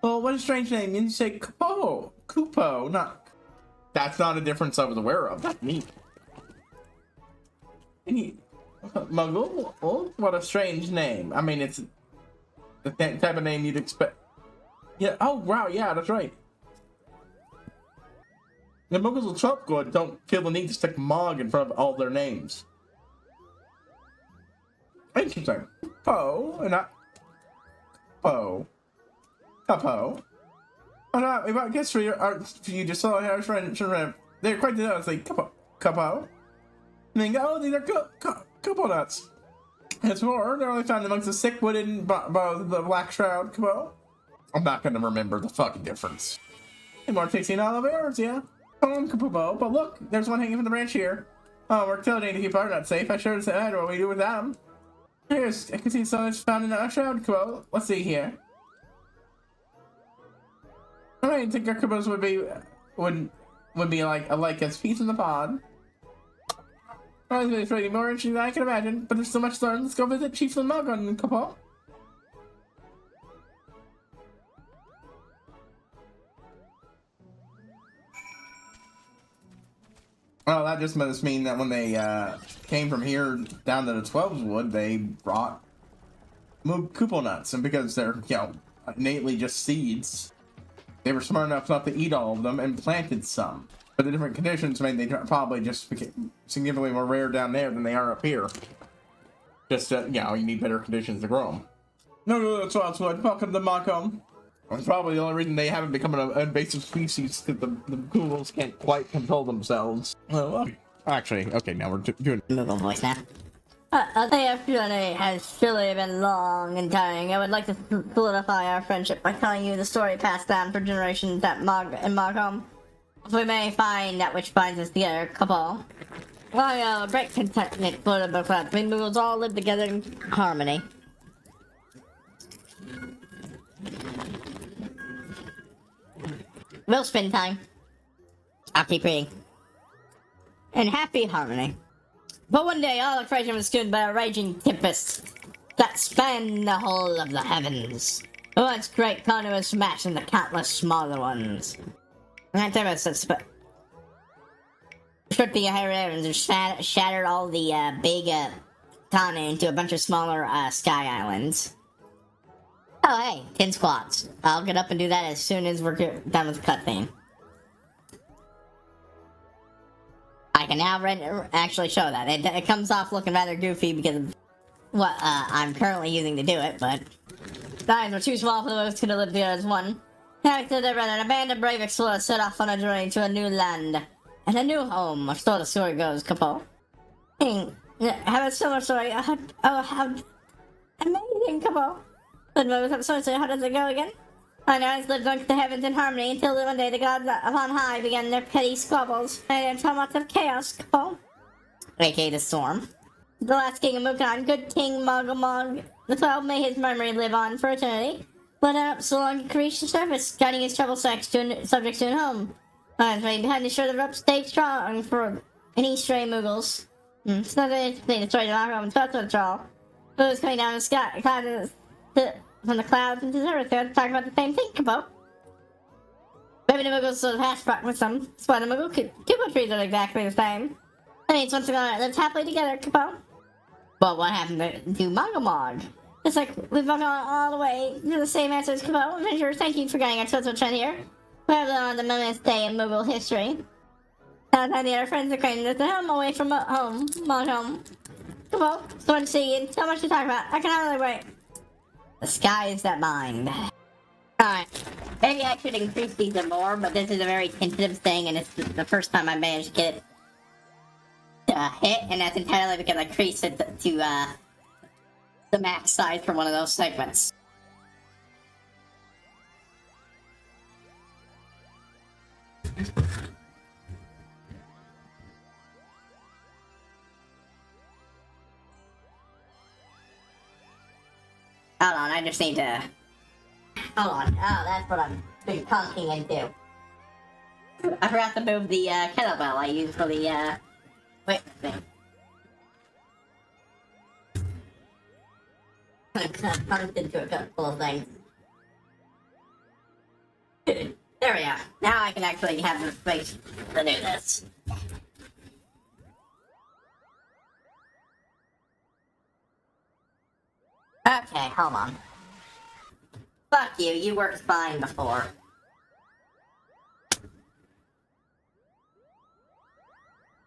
Well, what a strange name. You say Kupo. Kupo, not... That's not a difference I was aware of. That's neat. Muggle? Oh, what a strange name. I mean, it's the type of name you'd expect. Yeah, oh, wow, yeah, that's right. The Muggles of Tropgood don't feel the need to stick Mog in front of all their names. Interesting. Poe, and not... Poe. Capo. Oh no, I guess for you just saw our friend, they're quite the other thing. Capo. And then go, oh, these are couple nuts. It's more, they're only found amongst the sick wooden the black shroud. Capo. I'm not gonna remember the fucking difference. And more tasty olive oils, yeah. Capo. But look, there's one hanging from the branch here. Oh, we're telling you to keep our nuts safe. I sure said what we do with them. Here's, I can see so much found in that shroud. Capo. Let's see here. I don't think our Kubos would be like as peas in the pod. Oh, it's really more interesting than I can imagine, but there's so much to learn. Let's go visit Chief Lamagon and Kupo. Well, that just must mean that when they came from here down to the 12's Wood, they brought Kupo nuts, and because they're, you know, innately just seeds, they were smart enough not to eat all of them and planted some. But the different conditions made they probably just became significantly more rare down there than they are up here. Just, you know, you need better conditions to grow them. No, that's what I was like. Welcome to the Mako. It's probably the only reason they haven't become an invasive species, because the Googles can't quite control themselves. Well, actually, okay, now we're doing Moogle voice now. FF14 has surely been long and tiring. I would like to solidify our friendship by telling you the story passed down for generations at Markham. We may find that which binds us together, couple. Well, great contentment for the book. We Moogles all live together in harmony. We'll spend time. I'll keep reading. In happy harmony. But one day all of creation was stood by a raging tempest that spanned the whole of the heavens. Once great thunder was smashed into countless smaller ones. And that tempest that stripped the entire heavens and shattered all the big continent into a bunch of smaller sky islands. Oh hey, 10 squats. I'll get up and do that as soon as we're done with the cutscene. I can now actually show that. It comes off looking rather goofy because of what I'm currently using to do it, but the eyes were too small for those two to live together as one. Having said that, rather, a band of brave explorers set off on a journey to a new land and a new home, or so the story goes, Capo. Have a similar story. How amazing, Capo. But so how does it go again? My guys lived amongst the heavens in harmony until one day the gods upon high began their petty squabbles and tumults of chaos, Capo. A.k.a. the storm. The last king of Mukan, good King Mogomog the 12, may his memory live on for eternity, led up so long he could reach the surface, guiding his troubled subjects to a home. He had to ensure the rope stayed strong for any stray Muggles. It's not that they destroyed the home, so that's all. But it was coming down the sky, from the clouds into the earth. They had to talk about the same thing, Capo. Maybe the Muggles sort of half-rock with some. That's why the Muggle Kupo trees are exactly the same. I mean, it's once again lived happily together, Capo. But what happened to Mogomog? It's like we've gone all the way to the same answers, Capo. Adventurer, thank you for guiding our Twitter trend here. We're on the mammoth day in Muggle history. And the other friends are claiming that the home away from home, Mog home. Capo, so much to see and so much to talk about. I can hardly wait. The sky is that mind. Alright. Maybe I should increase these more, but this is a very tentative thing, and it's the first time I managed to get it to hit, and that's entirely because I increased it to the max size for one of those segments. Hold on, I just need to... Hold on. Oh, that's what I'm been conking into. I forgot to move the kettlebell I used for the weight thing. I conked into a couple of things. There we are. Now I can actually have the space to do this. Okay, hold on. Fuck you, you worked fine before.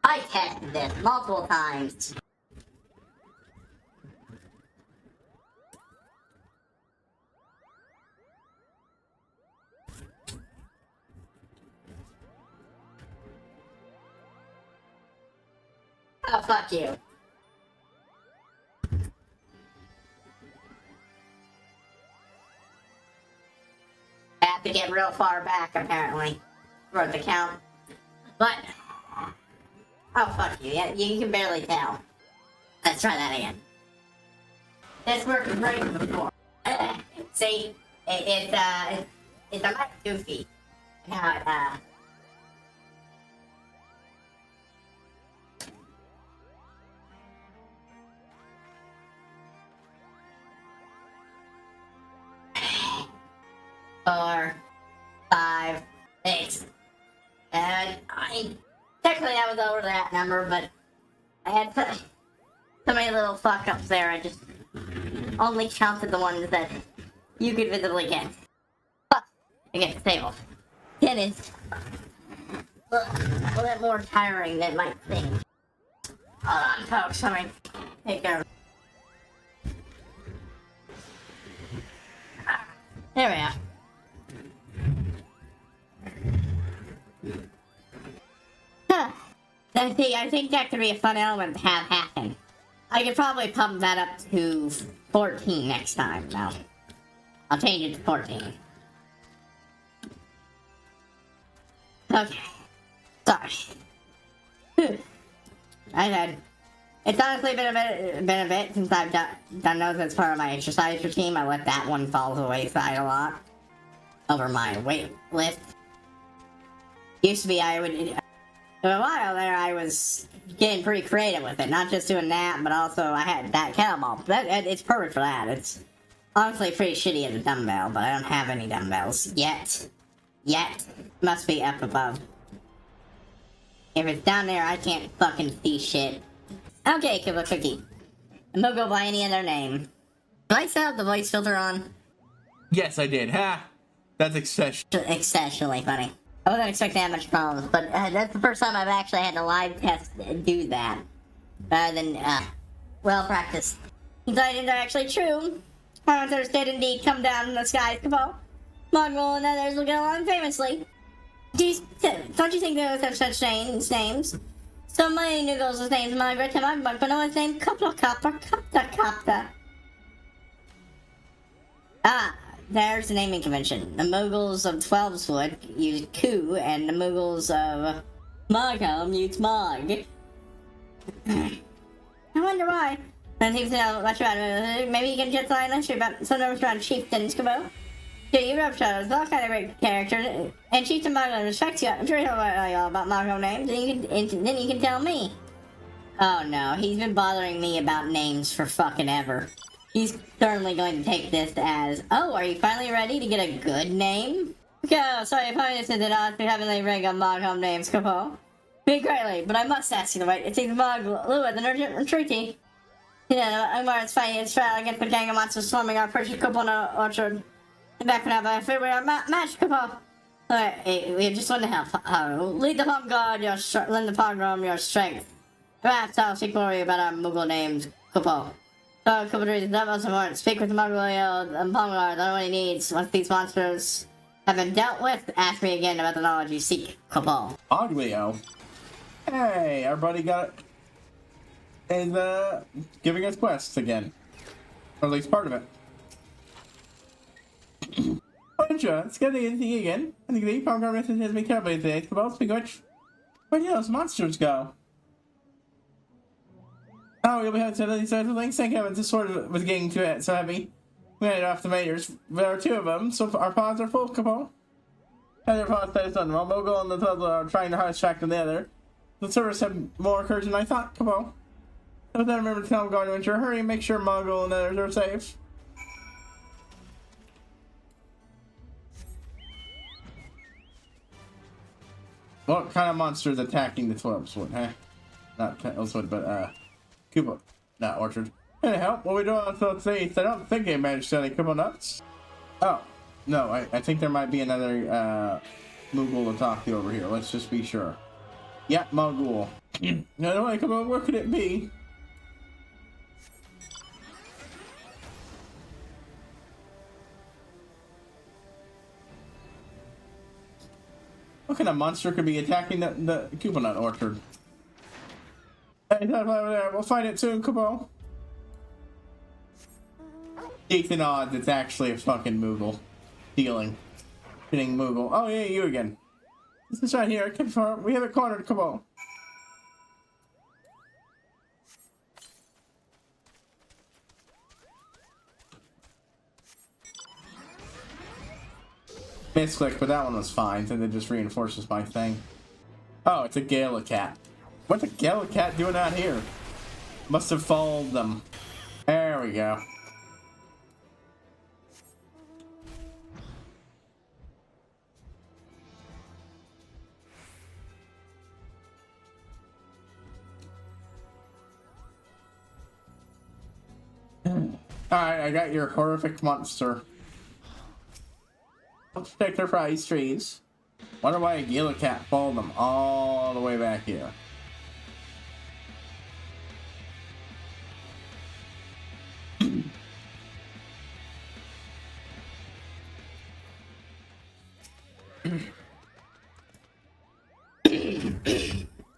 I tested this multiple times. Oh, fuck you. I have to get real far back, apparently, for the count. But, oh, fuck you. Yeah, you can barely tell. Let's try that again. This worked great before. See, it's a bit goofy. How it, Four, 5, 6, 7, 9. Technically, I was over that number, but I had so many little fuck ups there. I just only counted the ones that you could visibly get. But I get the table. 10 is a little more tiring than it might seem. Hold on, folks. Let me take care of it. There we are. I think that could be a fun element to have happen. I could probably pump that up to 14 next time. No. I'll change it to 14. Okay. Sorry. I said, it's honestly been a bit since I've done those as part of my exercise routine. I let that one fall to the wayside a lot over my weight lift. Used to be I would... For a while there, I was getting pretty creative with it. Not just doing that, but also I had that kettlebell. It's perfect for that. It's honestly pretty shitty as a dumbbell, but I don't have any dumbbells. Yet. Must be up above. If it's down there, I can't fucking see shit. Okay, Kibble Cookie. I'm gonna go by any other name. Do I still have the voice filter on? Yes, I did. Ha! That's Exceptionally funny. I wasn't expecting that much problems, but that's the first time I've actually had to live test do that. Rather than, well practiced. Tidings are actually true. Monsters did indeed come down from the skies, Cabal. Mongol and others will get along famously. Don't you think there were such names? So many noodles with names Margaret and Mugmug, but no one's named Kapta. Ah, there's the naming convention. The Mughals of Twelveswood used Ku, and the Mughals of Markham used Mog. I wonder why. I think so much about it. Maybe you can just lie on about some numbers around chieftains, Kabo. Yeah, you rub shadows, all kind of great characters, and Chieftain Margo respects you. I'm sure he'll know all about Margo names, and then you can tell me. Oh no, he's been bothering me about names for fucking ever. He's certainly going to take this as, oh, are you finally ready to get a good name? Okay, sorry if I listed it on to heavenly ring on Margo names, Capo. Me greatly, but I must ask you to wait. It seems Margo, Lua, the Nurgent Treaty. Umar's fighting his trial against the gang of monsters swarming our precious coconut orchard. Back when I feel we are matched, Papa. We just want to help. Lead the home guard, lend the pogrom your strength. Perhaps I'll speak more about our Mughal names, Kupo. So, a couple of reasons, that was important. Speak with the Mughal and Pongar, I know what he needs. Once these monsters have been dealt with, ask me again about the knowledge you seek, Kupo. Oglio. Hey, our buddy got is giving us quests again. Or at least part of it. Sure, it's good to see you again. I think the Pongar message has been carefully today. It's about speak which. Where did those monsters go? Oh, you'll be having to these sorts of things. Thank heavens, this sword was getting too so heavy. We had it off the maters. There are two of them, so our paws are full, Capo. And their paws stays on while Mogul and the Tuzzle are trying to harness track them together. The service had more courage than I thought, Capo. So then remember to tell them going to ensure hurry and make sure Mogul and others are safe. What kind of monster is attacking the 12-wood, huh? Not 12-wood, but, Koopa. Not Orchard. Any help? What are we doing on South East? I don't think they managed to any Koopa nuts. Oh. No, I think there might be another, Moogle to talk to over here. Let's just be sure. Yeah, Mogul. No, where could it be? What kind of monster could be attacking the Koopa orchard? Hey, that's over there. We'll find it soon, Kupo. Decent odds it's actually a fucking Moogle. Stealing. Hitting Moogle. Oh, yeah, you again. This is right here. Confirm. We have it cornered, Kupo. Misclick, but that one was fine, so it just reinforces my thing. Oh, it's a Galacat. What's a Galacat doing out here? Must have followed them. There we go. Alright, I got your horrific monster. Protect their prize trees. Wonder why a Galacat followed them all the way back here.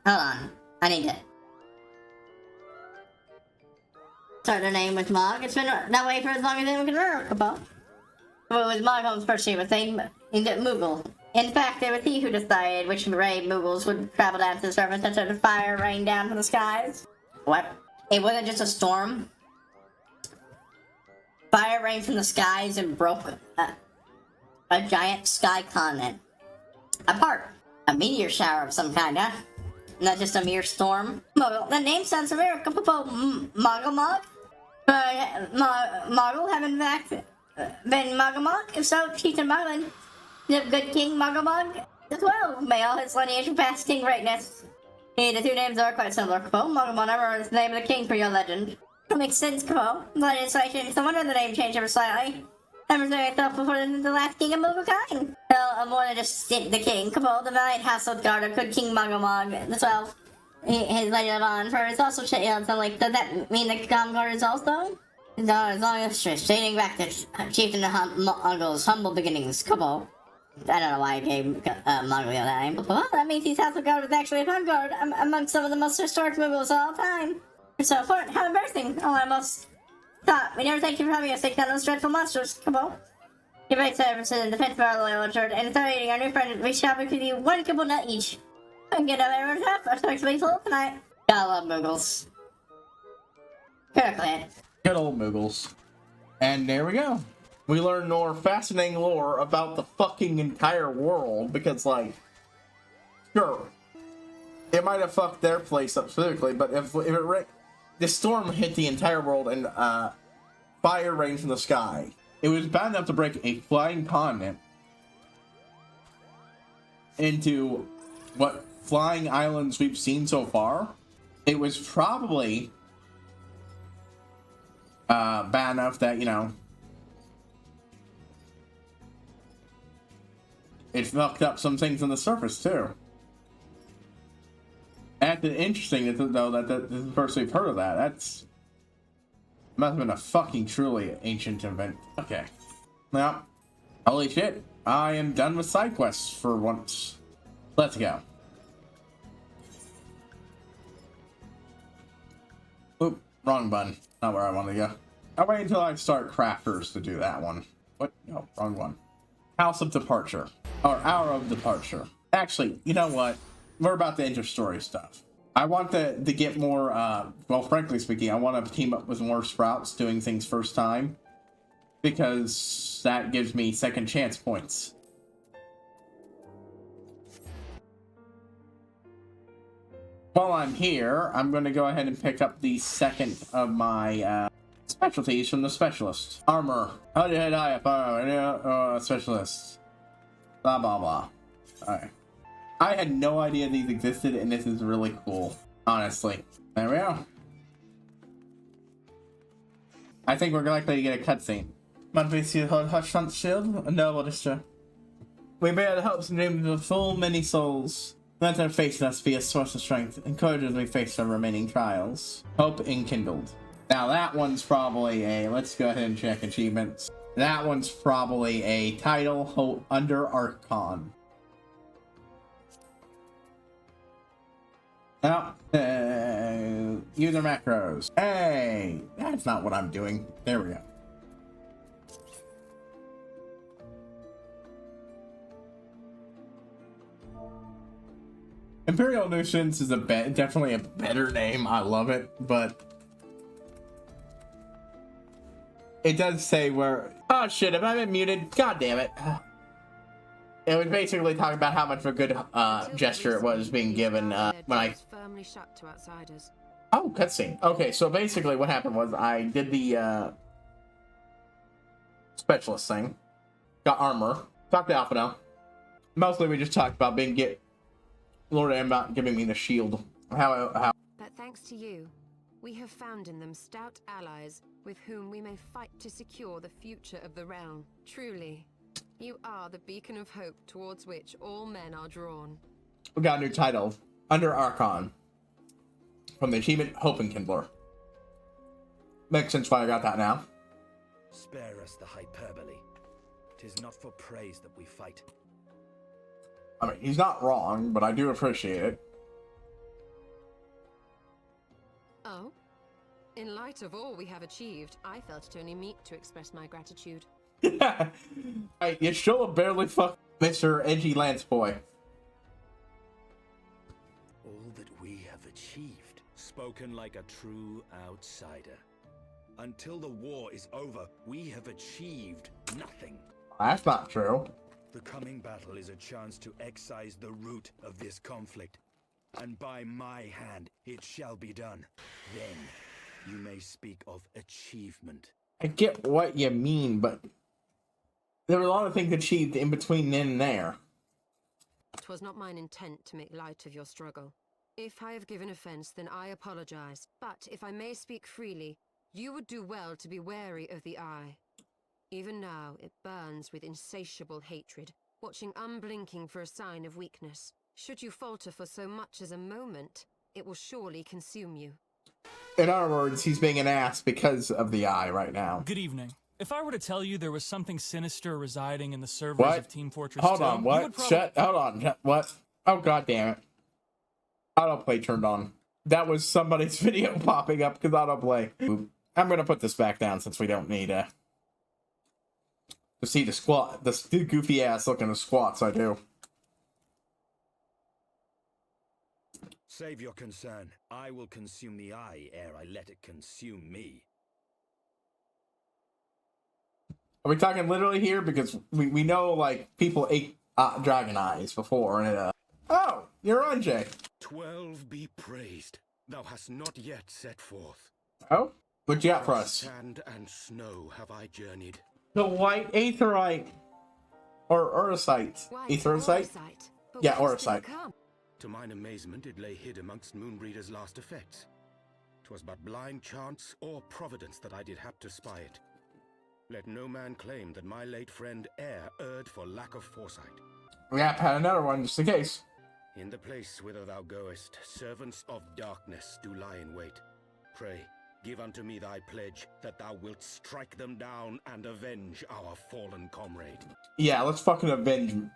Hold on. I need to start their name with Mog. It's been that way for as long as anyone can remember. Well, it was Mogul's first name was named Moogle. In fact, it was he who decided which raid Moogles would travel down to the surface and let fire rain down from the skies. What? It wasn't just a storm. Fire rained from the skies and broke a giant sky continent apart. A meteor shower of some kind, huh? Not just a mere storm. Well, the name sounds familiar. Moggle? Moggle have in fact been Moggle? If so, Chieftain Mogglin, the good King Moggle as well. May all his lineage pass king greatness. The two names are quite similar, Capo. Moggle is the name of the king for your legend. That makes sense, Capo. Legislation, no wonder the name changed ever slightly. Never saw itself before the last king of Moggle. Well, more than just the king, Capo, the valiant household guard of good King Moggle as well. His lady of honor is also so like, does that mean the Calm Guard is also? No, as long as it's dating back to Chieftain Muggle's humble beginnings, Capo. I don't know why I gave Muggle that name, but well, that means his House of God was actually a fun guard among some of the most historic Muggles of all time. So important, how embarrassing. Oh, I most thought. We never thank you for having us take down those dreadful monsters, Capo. Your great services in defense of our loyal orchard and authority our new friend, we shall give you one Kibble nut each. I can get up everyone's half. Our stomachs will be full tonight. Gotta love Muggles. Correctly. Good old Muggles. And there we go. We learned more fascinating lore about the fucking entire world, because, like, sure, it might have fucked their place up specifically, but if the storm hit the entire world and fire rained from the sky, it was bad enough to break a flying continent into what flying islands we've seen so far. It was probably bad enough that, you know, it fucked up some things on the surface, too. And it's interesting, though, that this is the first we've heard of that. That's... must have been a fucking truly ancient event. Okay. Now, holy shit. I am done with side quests for once. Let's go. Oop, wrong button. Not where I want to go. I'll wait until I start crafters to do that one. What? No, wrong one. House of Departure. Or Hour of Departure. Actually, you know what? We're about the inter-story stuff. I want to get more, well, frankly speaking, I want to team up with more Sprouts doing things first time. Because that gives me second chance points. While I'm here, I'm going to go ahead and pick up the second of my specialties from the specialist. Armor. How did I up specialist? Blah, blah, blah. Alright. I had no idea these existed, and this is really cool. Honestly. There we go. I think we're likely to get a cutscene. Might we see her front shield? A noble distress. We bear the hopes and dreams of full many souls. Let their faith in us be a source of strength. Encourage as we face our remaining trials. Hope enkindled. Now that one's probably a... let's go ahead and check achievements. That one's probably a title under Archon. Now, user macros. Hey, that's not what I'm doing. There we go. Imperial Nuisance is definitely a better name. I love it, but it does say where. Oh shit! Have I been muted? God damn it! It was basically talking about how much of a good gesture it was being given when I. Firmly shut to outsiders. Oh, cutscene. Okay, so basically what happened was I did the specialist thing, got armor, talked to Alpha now. Mostly we just talked about Lord Ambot giving me the shield. How. But thanks to you, we have found in them stout allies with whom we may fight to secure the future of the realm. Truly, you are the beacon of hope towards which all men are drawn. We got a new title, Under Archon, from the achievement Hope Enkindler. Makes sense why I got that now. Spare us the hyperbole. 'Tis not for praise that we fight. I mean, he's not wrong, but I do appreciate it. Oh? In light of all we have achieved, I felt it only meet to express my gratitude. Hey, you still barely fuck Mr. Edgy Lance Boy. All that we have achieved, spoken like a true outsider. Until the war is over, we have achieved nothing. That's not true. The coming battle is a chance to excise the root of this conflict. And by my hand, it shall be done. Then, you may speak of achievement. I get what you mean, but there were a lot of things achieved in between then and there. 'Twas not mine intent to make light of your struggle. If I have given offense, then I apologize. But if I may speak freely, you would do well to be wary of the eye. Even now, it burns with insatiable hatred, watching unblinking for a sign of weakness. Should you falter for so much as a moment, it will surely consume you. In other words, he's being an ass because of the eye right now. Good evening. If I were to tell you there was something sinister residing in the servers What? of Team Fortress Hold 2, on, you what? would probably... Hold on, what? Oh, god damn it. Autoplay turned on. That was somebody's video popping up because autoplay. Oop. I'm gonna put this back down since we don't need to see the squat, the goofy ass looking squats I do. Save your concern. I will consume the eye ere I let it consume me. Are we talking literally here? Because we know, like, people ate dragon eyes before, and oh, you're on, Jay. 12 be praised. Thou hast not yet set forth. Oh, what you got for Across us? sand and snow have I journeyed. The white aetherite. Or Urusite. Why, Aetherite? But Yeah, whence did it Urusite. come? To mine amazement, it lay hid amongst Moonbreeder's last effects. 'Twas but blind chance or providence that I did hap to spy it. Let no man claim that my late friend erred for lack of foresight. Yeah, had another one just in case. In the place whither thou goest, servants of darkness do lie in wait. Pray, give unto me thy pledge that thou wilt strike them down and avenge our fallen comrade. Yeah, let's fucking avenge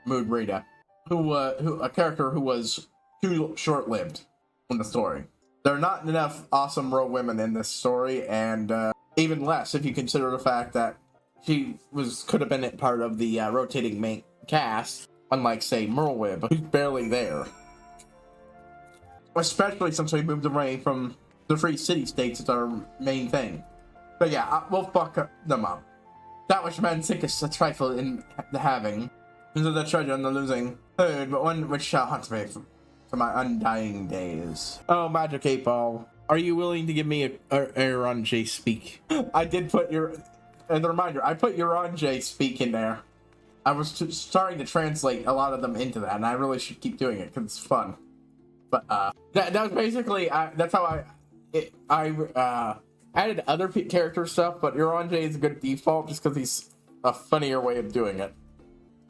Moonbreeder, who a character who was too short-lived in the story. There are not enough awesome rogue women in this story, and even less if you consider the fact that she could have been part of the rotating main cast, unlike, say, Merlwyb, who's barely there. Especially since we moved away from the free city-states as our main thing. But yeah, we'll fuck them up. That which man thinketh a trifle in the having, is the treasure in the losing, third, but one which shall haunt me for my undying days. Oh, Magic 8 Ball, are you willing to give me a J speak? I did put as a reminder, I put J speak in there. I was starting to translate a lot of them into that, and I really should keep doing it because it's fun. But that was basically that's how I added other character stuff, but J is a good default just because he's a funnier way of doing it.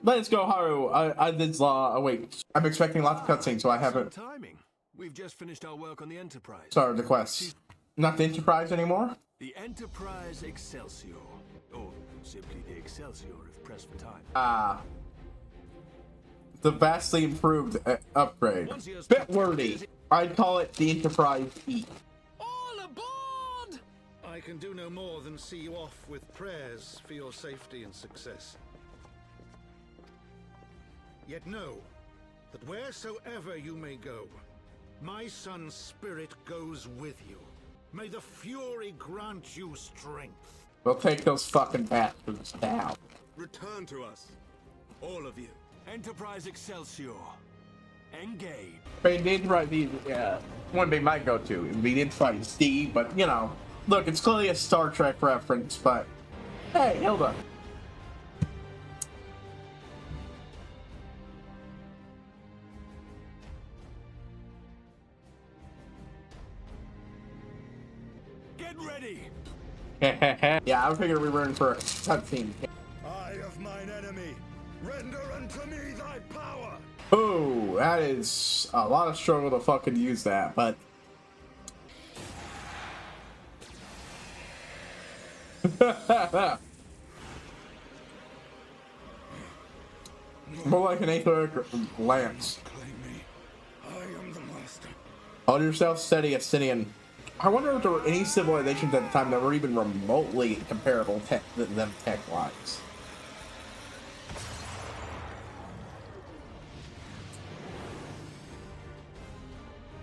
Let's go, Haru. Adid's Law awaits. I'm expecting lots of cutscenes, so I haven't Timing. We've just finished our work on the Enterprise. started the quest. Not the Enterprise anymore? The Enterprise Excelsior. Or simply the Excelsior if pressed for time. The vastly improved upgrade. Bit wordy. I'd call it the Enterprise E. All aboard! I can do no more than see you off with prayers for your safety and success. Yet know that wheresoever you may go, my son's spirit goes with you. May the Fury grant you strength. We'll take those fucking bastards down. Return to us, all of you. Enterprise Excelsior. Engage. I mean, the Enterprise E, one they might go to. It'd be the Enterprise D, but, you know, look, it's clearly a Star Trek reference, but, hey, Hilda. Get ready! Yeah, I figured we were in for a cutscene. Eye of mine enemy, render unto me thy power! Ooh, that is a lot of struggle to fucking use that, but... More like an etheric lance. Claim me. I am the master. Hold yourself steady, Astinian. I wonder if there were any civilizations at the time that were even remotely comparable to them tech-wise.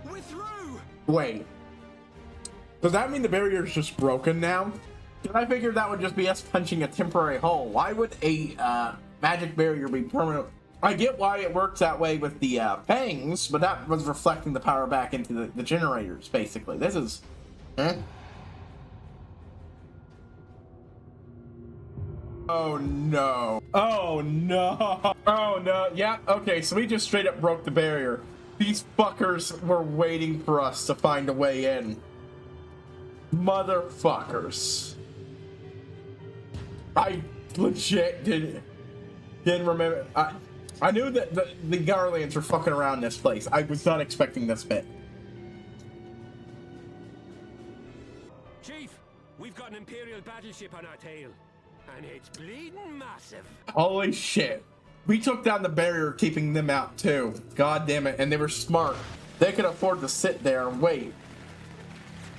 We're through! Wait. Does that mean the barrier's just broken now? Because I figured that would just be us punching a temporary hole. Why would a magic barrier be permanent. I get why it works that way with the pangs, but that was reflecting the power back into the generators, basically. This is... Oh no. Oh no. Oh no. Yeah, okay, so we just straight up broke the barrier. These fuckers were waiting for us to find a way in. Motherfuckers. I legit didn't remember. I knew that the Garlands were fucking around this place. I was not expecting this bit. Chief, we've got an Imperial battleship on our tail. And it's bleeding massive. Holy shit. We took down the barrier, keeping them out too. God damn it. And they were smart. They could afford to sit there and wait.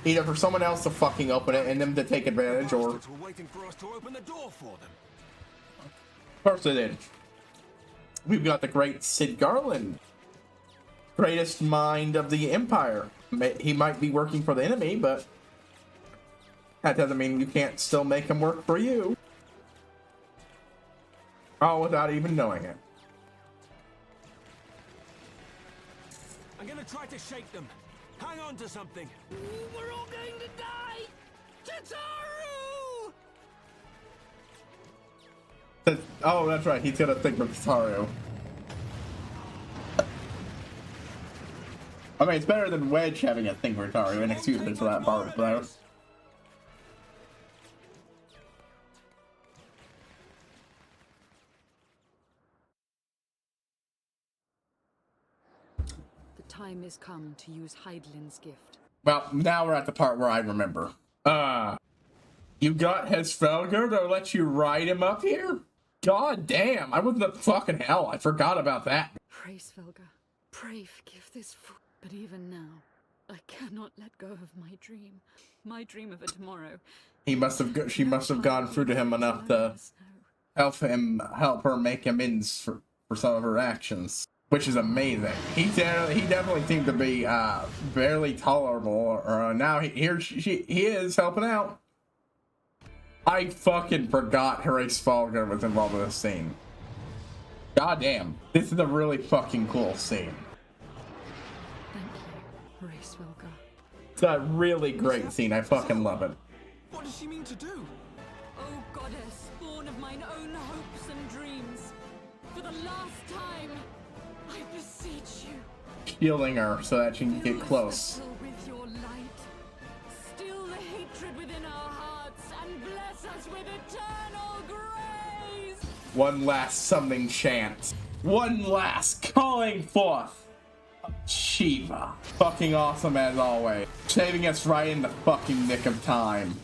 Either for someone else to fucking open it and them to take advantage, or... We're waiting for us to open the door for them. Of course they did. We've got the great Sid Garland. Greatest mind of the Empire. He might be working for the enemy, but... that doesn't mean you can't still make him work for you. All without even knowing it. I'm gonna try to shake them. Hang on to something. Ooh, we're all going to die! Tataru! Oh, that's right. He's got a thing for Tataru. I mean, it's better than Wedge having a thing for Tataru, and excuse me for that part, though. Time has come to use Heidlin's gift. Well, now we're at the part where I remember. You got Hesfelger to let you ride him up here? God damn, I was the fucking hell. I forgot about that. Pray, Svelga. Pray forgive this fool. But even now, I cannot let go of my dream. My dream of a tomorrow. She must have gone through to him enough to help her make amends for some of her actions. Which is amazing. He definitely seemed to be barely tolerable. Now he is helping out. I fucking forgot Horace Falger was involved in this scene. God damn, this is a really fucking cool scene. Thank you, Horace Falger. It's a really great scene. I fucking love it. What does she mean to do? Oh goddess, born of mine own hopes and dreams, for the last time. I beseech you. Shielding her so that she can get close. With your light. Still the hatred within our hearts and bless us with eternal grace. One last summoning chant. One last calling forth of Shiva. Fucking awesome as always. Saving us right in the fucking nick of time.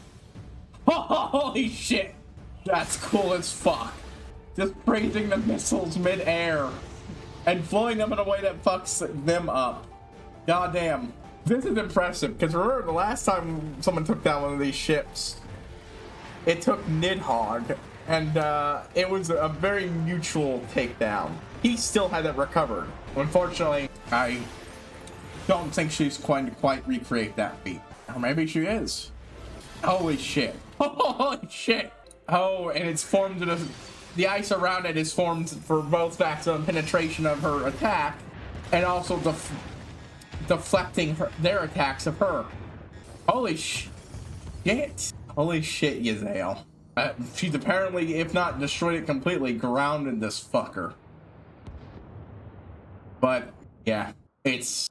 Holy shit. That's cool as fuck. Just raising the missiles mid-air. And flowing them in a way that fucks them up. God damn. This is impressive, because remember the last time someone took down one of these ships, it took Nidhogg, and it was a very mutual takedown. He still had it recovered. Unfortunately, I don't think she's going to quite recreate that feat. Or maybe she is. Holy shit. Holy shit. Oh, and it's formed in a... The ice around it is formed for both maximum penetration of her attack and also deflecting their attacks of her. Holy shit. Holy shit, Yazael. She's apparently, if not destroyed it completely, grounded this fucker. But, yeah, it's...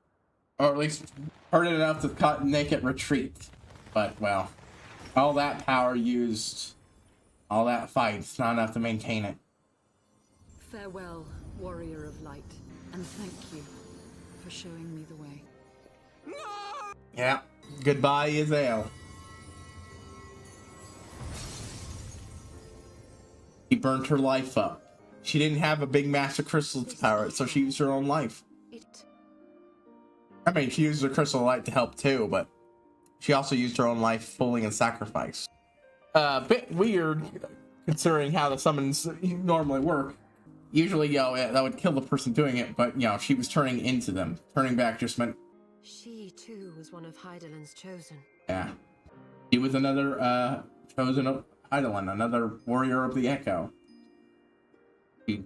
Or at least hurt enough to make it retreat. But, well, all that power used... All that fight's not enough to maintain it. Farewell, warrior of light, and thank you for showing me the way. No! Yeah. Goodbye, Yazael. She burnt her life up. She didn't have a big master crystal to power it, so she used her own life. I mean, she used her crystal light to help too, but she also used her own life fully in sacrifice. Bit weird, considering how the summons normally work. Usually, that would kill the person doing it, but, she was turning into them. Turning back just meant... She, too, was one of Heidelin's chosen. Yeah. He was another, chosen of Heidelin, another warrior of the Echo. You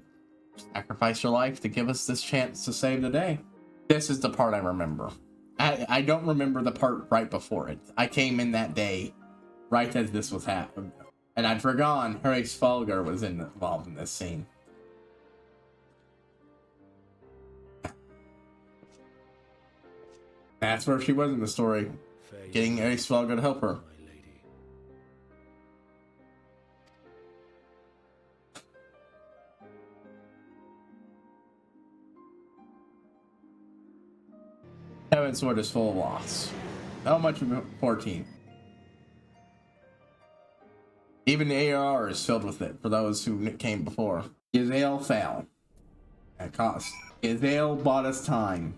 sacrificed your life to give us this chance to save the day. This is the part I remember. I don't remember the part right before it. I came in that day right as this was happening. And I'd forgotten HighPriest was involved in this scene. That's where she was in the story. Getting HighPriest to help her. Heaven's Sword is full of loss. Not much of 14. Even the AR is filled with it for those who came before. Yzael fell at cost. Yzael bought us time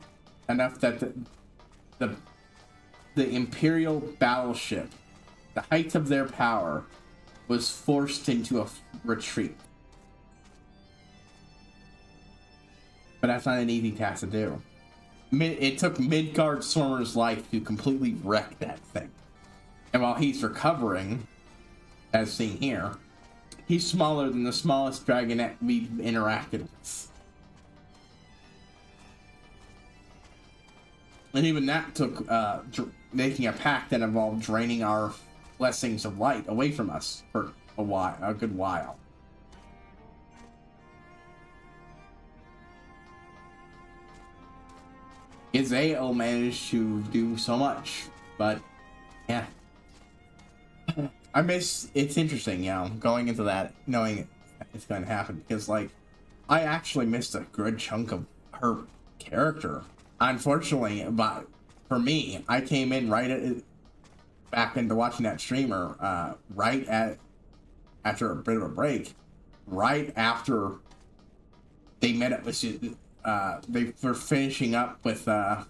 enough that the Imperial battleship, the height of their power, was forced into a retreat. But that's not an easy task to do. It took Midgard Stormer's life to completely wreck that thing. And while he's recovering, as seen here, he's smaller than the smallest dragonette we've interacted with. And even that took making a pact that involved draining our blessings of light away from us for a good while. Yzael managed to do so much, but yeah. It's interesting, you know, going into that, knowing it's going to happen, because, like, I actually missed a good chunk of her character. Unfortunately, but for me, I came in back into watching that streamer, after a bit of a break, right after they met up with, they were finishing up with, the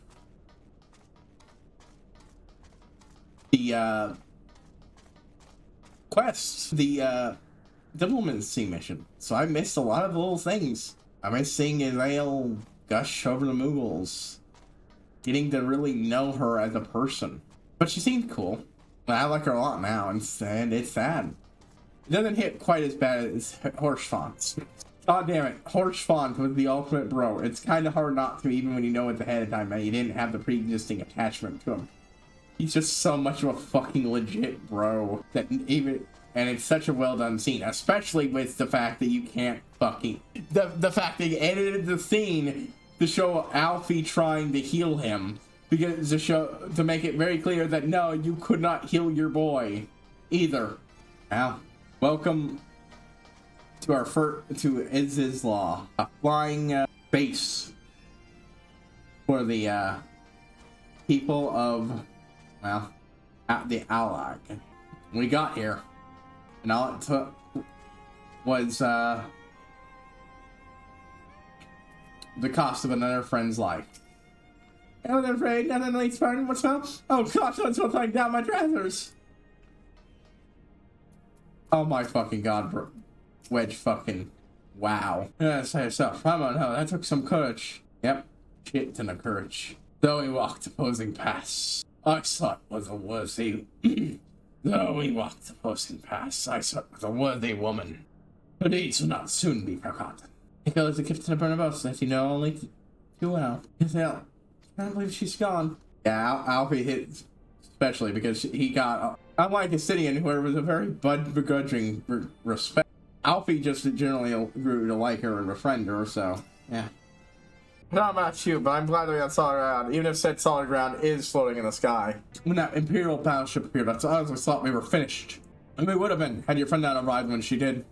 quest, the diplomacy mission. So I missed a lot of little things. I missed seeing Yzael gush over the Moogles, getting to really know her as a person. But she seemed cool. I like her a lot now, and it's sad. It doesn't hit quite as bad as Horsefont's. God damn it, Horsefont's was the ultimate bro. It's kind of hard not to, even when you know it's ahead of time that you didn't have the pre-existing attachment to him. He's just so much of a fucking legit bro that and it's such a well done scene, especially with the fact that you can't fucking the fact that you edited the scene to show Alfie trying to heal him, because to make it very clear that no, you could not heal your boy either. Now, welcome to our to Iz's Law, a flying base for the people of, well, the Ally. We got here, and all it took was the cost of another friend's life. I was afraid nothing like Spartan would smell. Oh gosh, I'm so like down my trousers. Oh my fucking god, bro. Wedge fucking wow. Yeah, say yourself. I don't know, that took some courage. Yep, shit ton of courage. Though he walked opposing paths, I sought was a worthy. Though he walked opposing paths, I sought was a worthy woman. Her deeds will not soon be forgotten. He goes a gift to the Bernabos that you know only too well. I can't believe she's gone. Yeah, Alfie hit especially because he got, unlike Acidian, where it was a very begrudging respect, Alfie just generally grew to like her and befriend her, so, yeah. Not about you, but I'm glad we got solid ground, even if said solid ground is floating in the sky. When that Imperial battleship appeared, I honestly thought we were finished. And we would have been, had your friend not arrived when she did.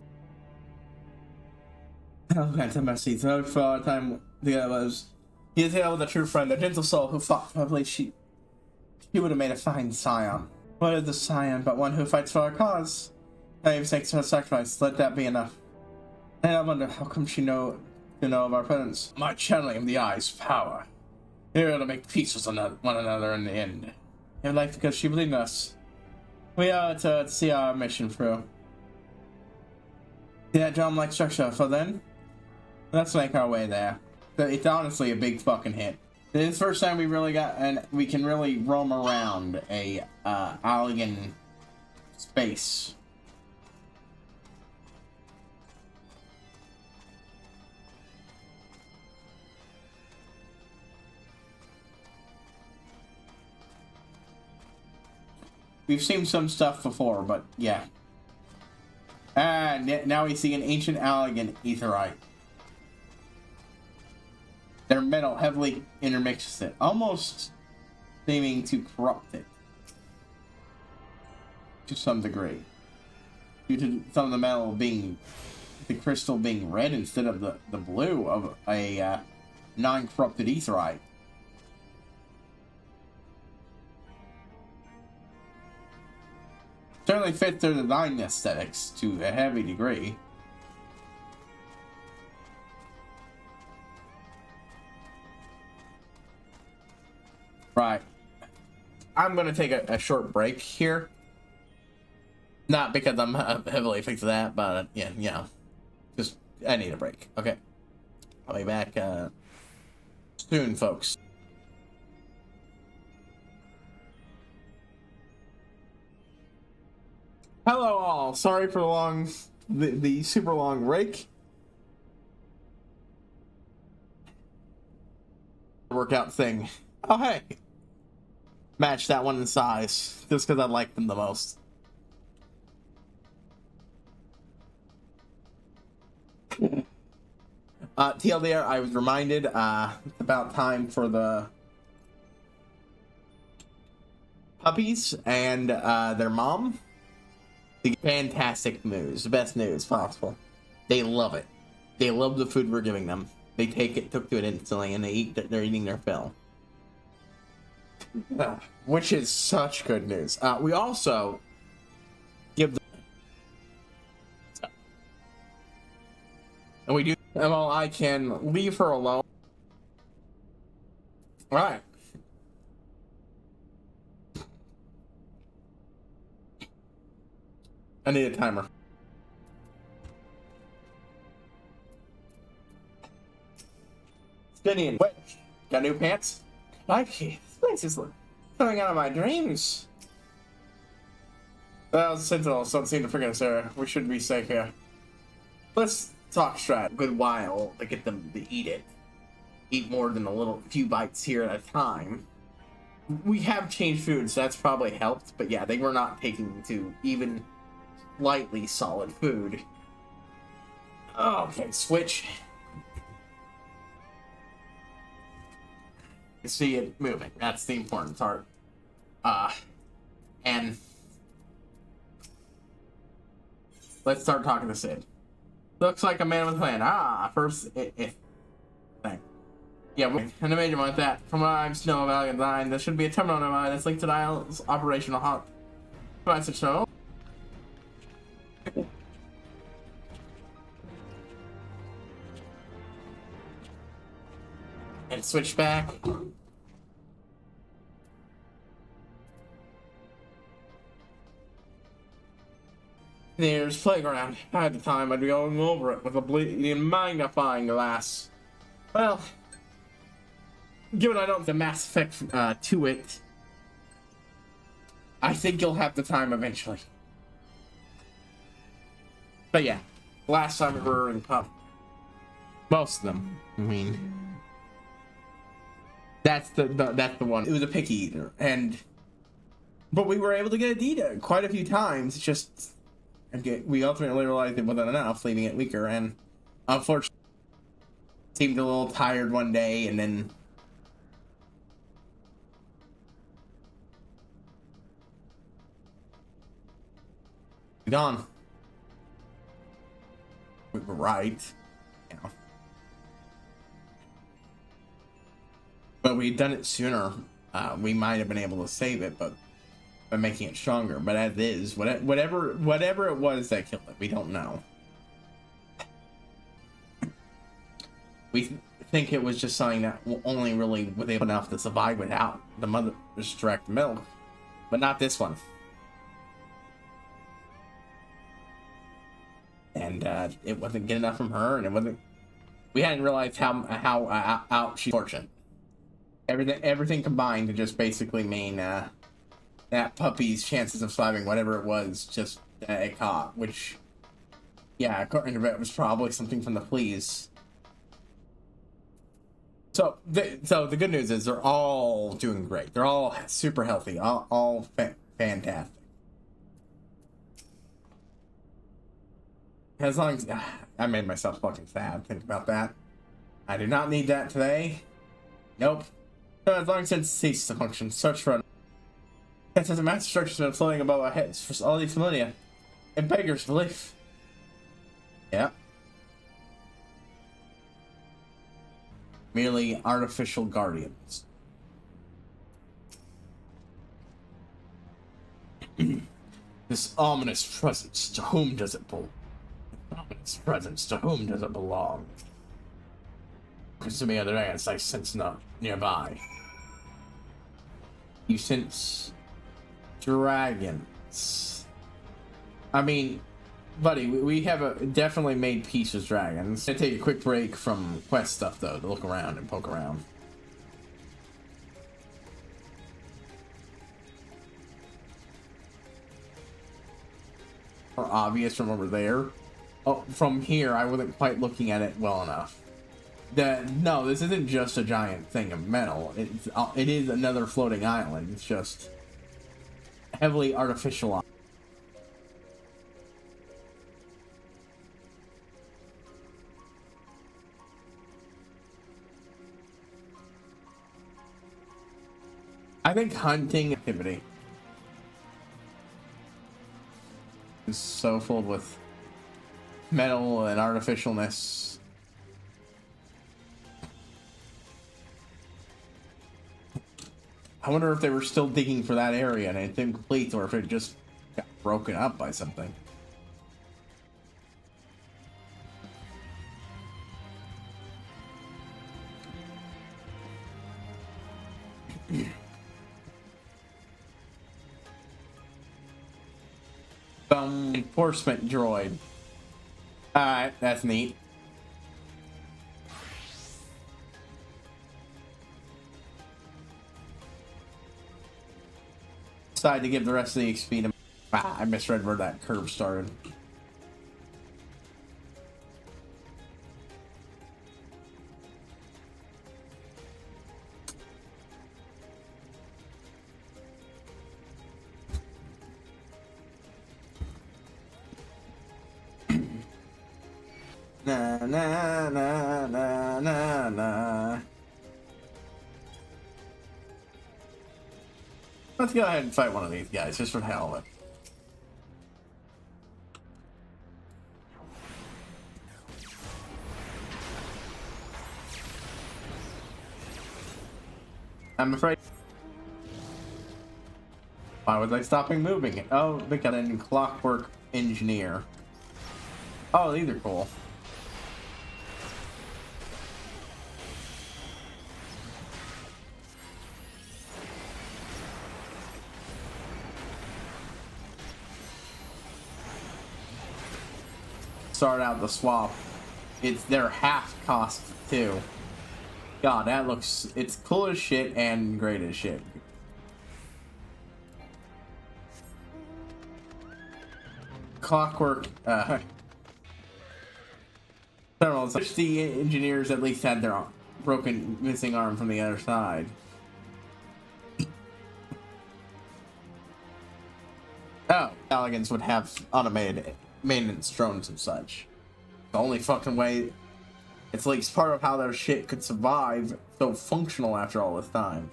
Oh, can't tell my seats. So for all the time the other was. He is here with a true friend, a gentle soul who fought probably she would have made a fine scion. What is the scion but one who fights for our cause? Name's thanks to her sacrifice, let that be enough. And I wonder how come she know of our presence. My channeling of the eye's power. Here to make peace with one another in the end. In life because she believed in us. We are to see our mission through. See that drum-like structure, so then? Let's make our way there. It's honestly a big fucking hit. This is the first time we really got, and we can really roam around a alien space. we've seen some stuff before, but yeah. And now we see an ancient elegant aetherite. Their metal heavily intermixes it, almost seeming to corrupt it to some degree, due to some of the metal being, the crystal being red instead of the blue of a non-corrupted aetherite. Certainly fits their design aesthetics to a heavy degree. Right. I'm going to take a short break here. Not because I'm heavily affected to that, but yeah, you know, just I need a break. Okay. I'll be back soon, folks. Hello all. Sorry for the super long break. Workout thing. Oh hey. Match that one in size, just because I like them the most. TLDR, I was reminded it's about time for the puppies and their mom. The fantastic news, the best news possible. They love it. They love the food we're giving them. They took to it instantly, and they're eating their fill. Which is such good news. We also give them, and we do, well, I can leave her alone. All right. I need a timer. Spinning. What? Got new pants? This place is coming out of my dreams. Well, Sentinels don't seem to forget us there. We should be safe here. Let's talk strat a good while to get them to eat it. Eat more than a few bites here at a time. We have changed foods, so that's probably helped. But yeah, they were not taking to even lightly solid food. Okay, switch. You see it moving. That's the important part. And let's start talking to Sid. Looks like a man with a plan. First, thing. Yeah, and I made him like that. From what I've know about design, there should be a terminal nearby that's linked to Dial's operational hub. Provide such terminal. And switch back. There's playground. At the time, I'd be going over it with a bleeding magnifying glass. Well, given I don't have the Mass Effect to it, I think you'll have the time eventually. But yeah, last time we were in pub. Most of them. I mean, that's the one. It was a picky eater, but we were able to get a Dita quite a few times. Just we ultimately realized it wasn't enough, leaving it weaker, and unfortunately, seemed a little tired one day, and then gone. We were right, you know. But we'd done it sooner. We might have been able to save it, but by making it stronger. But as is, whatever it was that killed it, we don't know. We think it was just something that only really was able enough to survive without the mother's direct milk, but not this one. And it wasn't good enough from her, and it wasn't. We hadn't realized how out she's fortunate. Everything combined to just basically mean that puppy's chances of surviving whatever it was just it caught, which, yeah, according to it was probably something from the fleas. So the good news is they're all doing great. They're all super healthy, all fantastic. As long as I made myself fucking sad. Think about that. I do not need that today. Nope. So as long as it ceases to function, search for. That says a massive structure's been floating above our heads for all these millennia. It beggars belief. Yeah. Merely artificial guardians. This ominous presence, to whom does it belong? Ominous presence, to whom does it belong? Because to me other ants I sense not nearby. You sense dragons. I mean, buddy, we have definitely made peace with dragons. I'm gonna take a quick break from quest stuff though, to look around and poke around. Or obvious from over there. Oh, from here I wasn't quite looking at it well enough. No, this isn't just a giant thing of metal. It is another floating island. It's just heavily artificial. I think hunting activity is so filled with metal and artificialness. I wonder if they were still digging for that area and it didn't complete, or if it just got broken up by something. Enforcement droid. Alright, that's neat. Decide to give the rest of the XP to... I misread where that curve started. Na na na na na na. Let's go ahead and fight one of these guys, just for the hell of it. I'm afraid. Why was I stopping moving? Oh, they got a clockwork engineer. Oh, these are cool. Start out the swap. It's their half cost too. God, that looks, it's cool as shit and great as shit. Clockwork, several 60 engineers at least had their broken, missing arm from the other side. Oh, elegance would have automated maintenance drones and such. The only fucking way, it's like part of how their shit could survive so functional after all this time.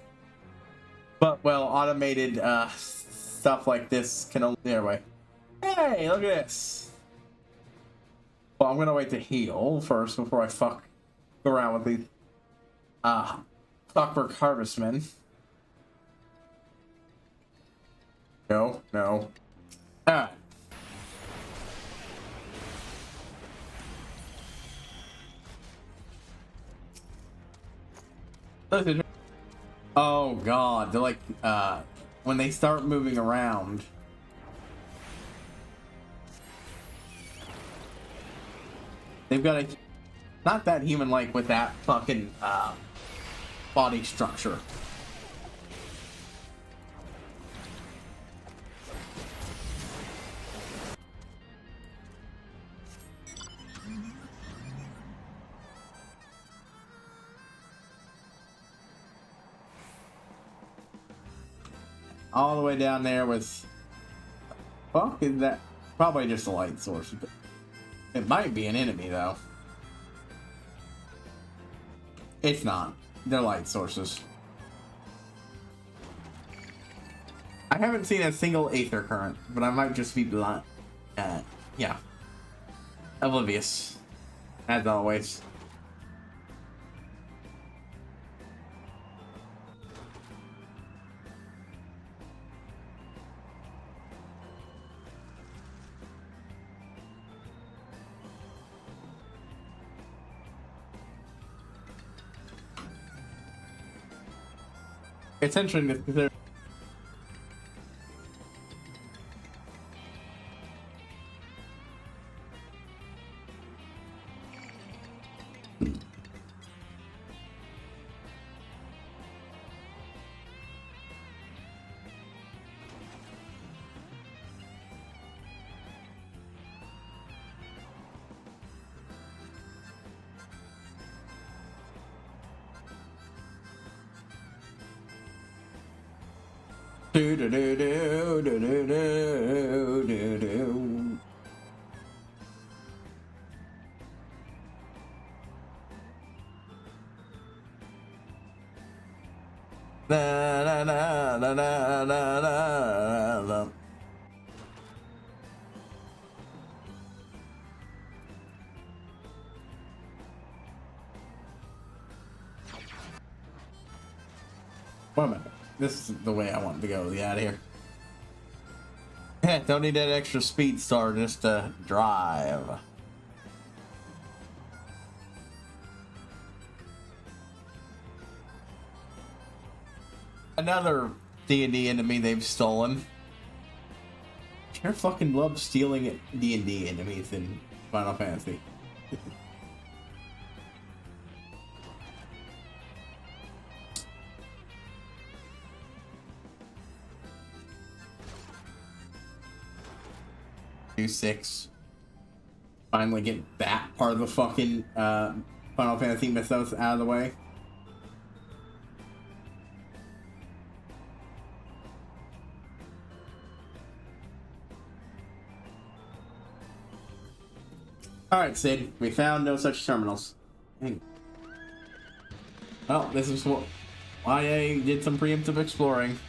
But well, automated stuff like this can only anyway. Hey, look at this. Well, I'm gonna wait to heal first before I fuck around with these clockwork harvestmen. No. Alright. Oh god, they're like when they start moving around, they've got a not that human like with that fucking body structure. All the way down there with... Fuck is that? Probably just a light source. It might be an enemy, though. It's not. They're light sources. I haven't seen a single Aether current, but I might just be blind. Yeah. Oblivious. As always. It's interesting because there. Do do do do do do do do do. Na na na na na na na na. Wait a minute. This is the way I want to go. Get out of here. Don't need that extra speed star just to drive. Another D&D enemy they've stolen. Sure fucking love stealing D&D enemies in Final Fantasy. Do 6. Finally get that part of the fucking Final Fantasy mythos out of the way. Alright, Sid, we found no such terminals. Dang. Well, this is why I did some preemptive exploring.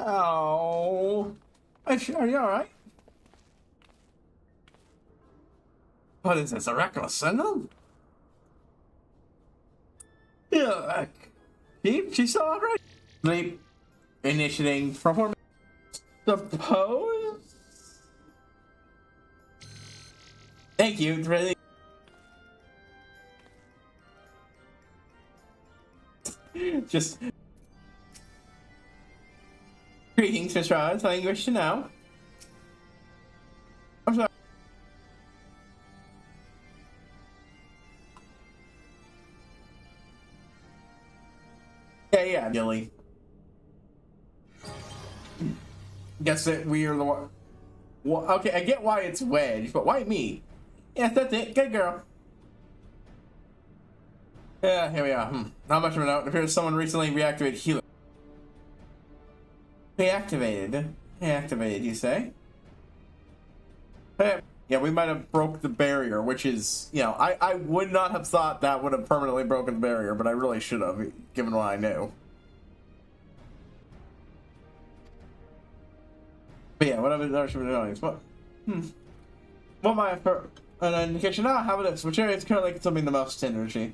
Oh, are you alright? What is this, a reckless signal? Yeah, she's alright. Sleep, initiating, performance, suppose? Thank you, it's really. Just. Greetings, Mr. Oz. How you wish to know? I'm sorry. Yeah, Gilly. Guess that we are the one. Well, okay, I get why it's Wedge, but why me? Yes, that's it. Good girl. Yeah, here we are. Not much of a note. It appears someone recently reactivated healer. Reactivated, you say? Yeah, we might have broke the barrier, which is, you know, I would not have thought that would have permanently broken the barrier, but I really should have, given what I knew. But yeah, whatever the should be doing. What might have for an indication? How about this? Which area is currently consuming the most energy?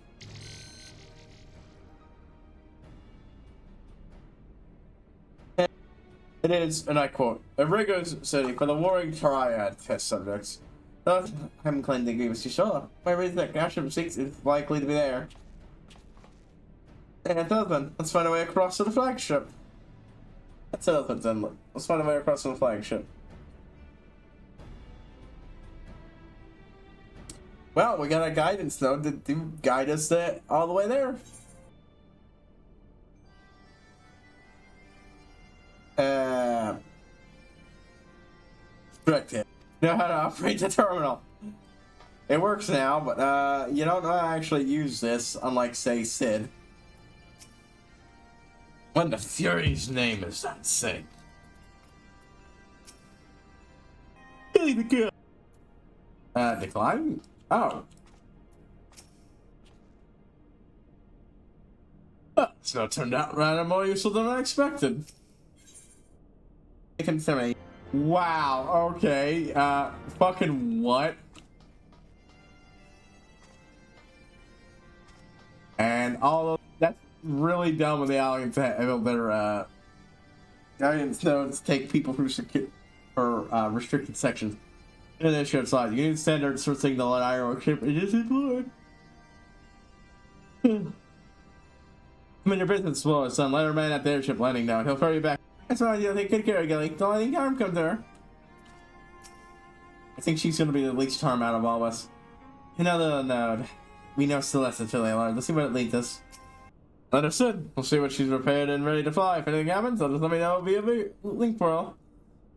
It is, and I quote, a rigorous city for the warring triad test subjects. Thus, I haven't claimed the grievous too sure. My reason that Gasham 6 is likely to be there. And then, let's find a way across to the flagship. Let's find a way across to the flagship. Well, we got a guidance though to guide us all the way there. Correct. Know how to operate the terminal. It works now, but you don't know how to actually use this, unlike, say, Sid. When the Fury's name is that Sid. Really the good. Decline? Oh. So it turned out rather more useful than I expected. Wow, okay, fucking what? And all of that's really dumb of the aliens to have their aliens nodes take people through restricted sections. In this ship slide, you need standards for signal and IRO ship. It is employed. I'm in your business, slow, son. Let her man at the airship landing now. He'll ferry you back. That's fine, you'll take good care of Gilly. Don't let any harm come to her. I think she's gonna be the least harm out of all of us. Another node. We know Celeste until they learn. Let's see what it leads us. Understood. We'll see what she's prepared and ready to fly. If anything happens, I'll just let me know via link portal.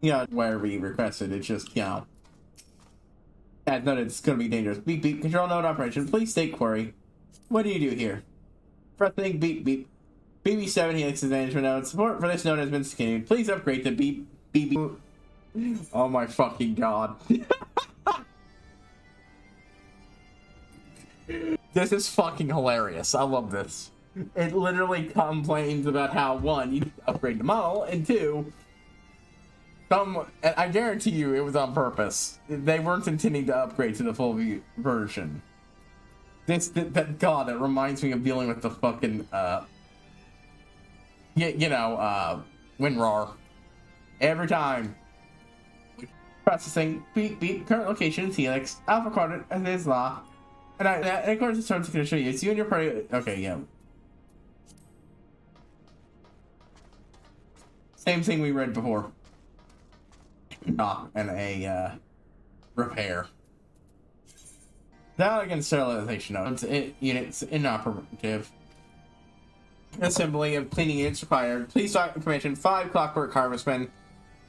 Yeah, where we requested. It's just, you know. As noted, it's gonna be dangerous. Beep beep. Control node operation. Please state query. What do you do here? Pressing beep beep. BB7 Helix management node. Support for this node has been continued. Please upgrade to BB. Oh my fucking god. This is fucking hilarious. I love this. It literally complains about how, one, you upgrade the model, and two, I guarantee you it was on purpose. They weren't intending to upgrade to the full version. God, it reminds me of dealing with the fucking, WinRAR. Every time. Processing, beep, beep, current location is Helix, Alpha Quadrant, and this law. And of course, it's terms and conditions, it's you and your party. Okay, yeah. Same thing we read before. And a, repair. Now against sterilization nodes, units inoperative. Assembly of cleaning units required. Please dock information 5 clockwork harvestmen.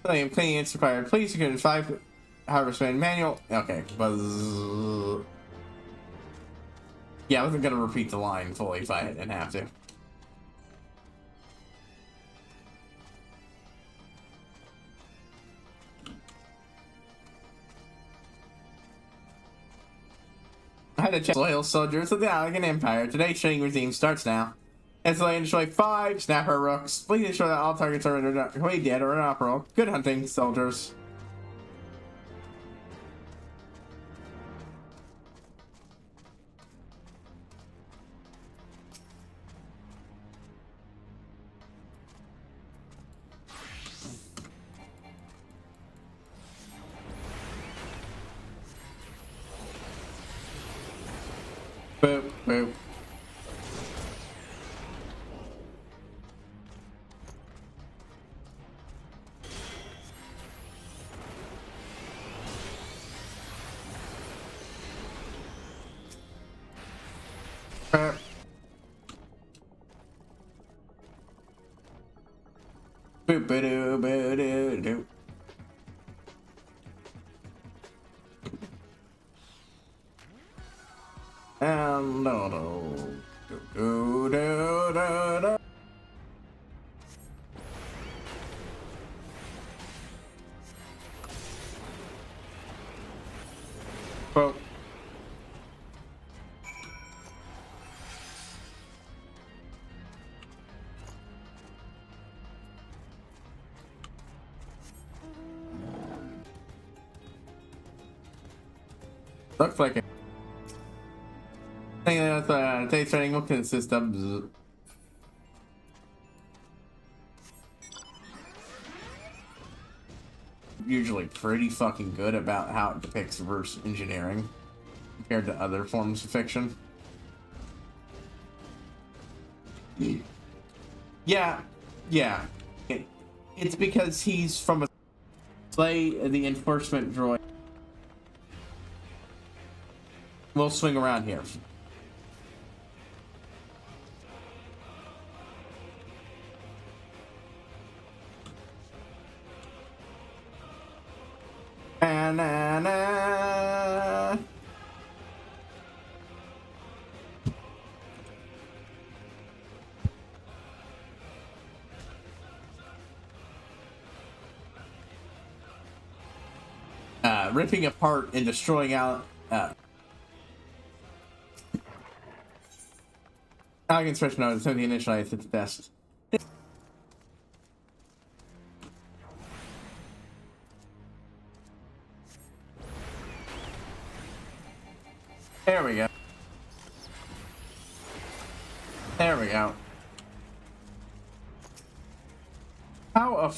Assembly of cleaning units required. Please secure 5 harvestmen. Manual. Okay. Buzz. Yeah, I wasn't gonna repeat the line fully if I didn't have to. I had to check loyal soldiers of the Allegan Empire. Today's training regime starts now. Instantly destroy 5 snapper rooks. Please ensure that all targets are completely dead or inoperable. Good hunting, soldiers. Boop, boop. Boop, ba-doo, ba-doo-doo. And no. Do. Well. Looks like it. Today's training will consist of usually pretty fucking good about how it depicts reverse engineering compared to other forms of fiction. Yeah. It's because he's from a slay the enforcement droid. We'll swing around here. na na na. Ripping apart and destroying out I can stretch notes so the initial it's the best. There we go. There we go. How a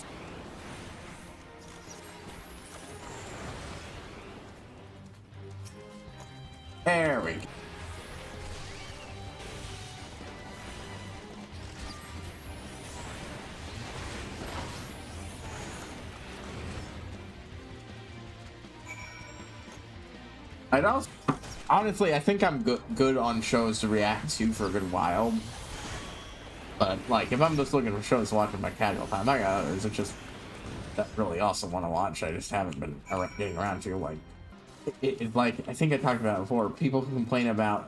there we go. I'd also, honestly, I think I'm good on shows to react to for a good while. But, like, if I'm just looking for shows to watch in my casual time, I got others that just that really also want to watch. I just haven't been getting around to. Like, it's like, I think I talked about it before. People who complain about,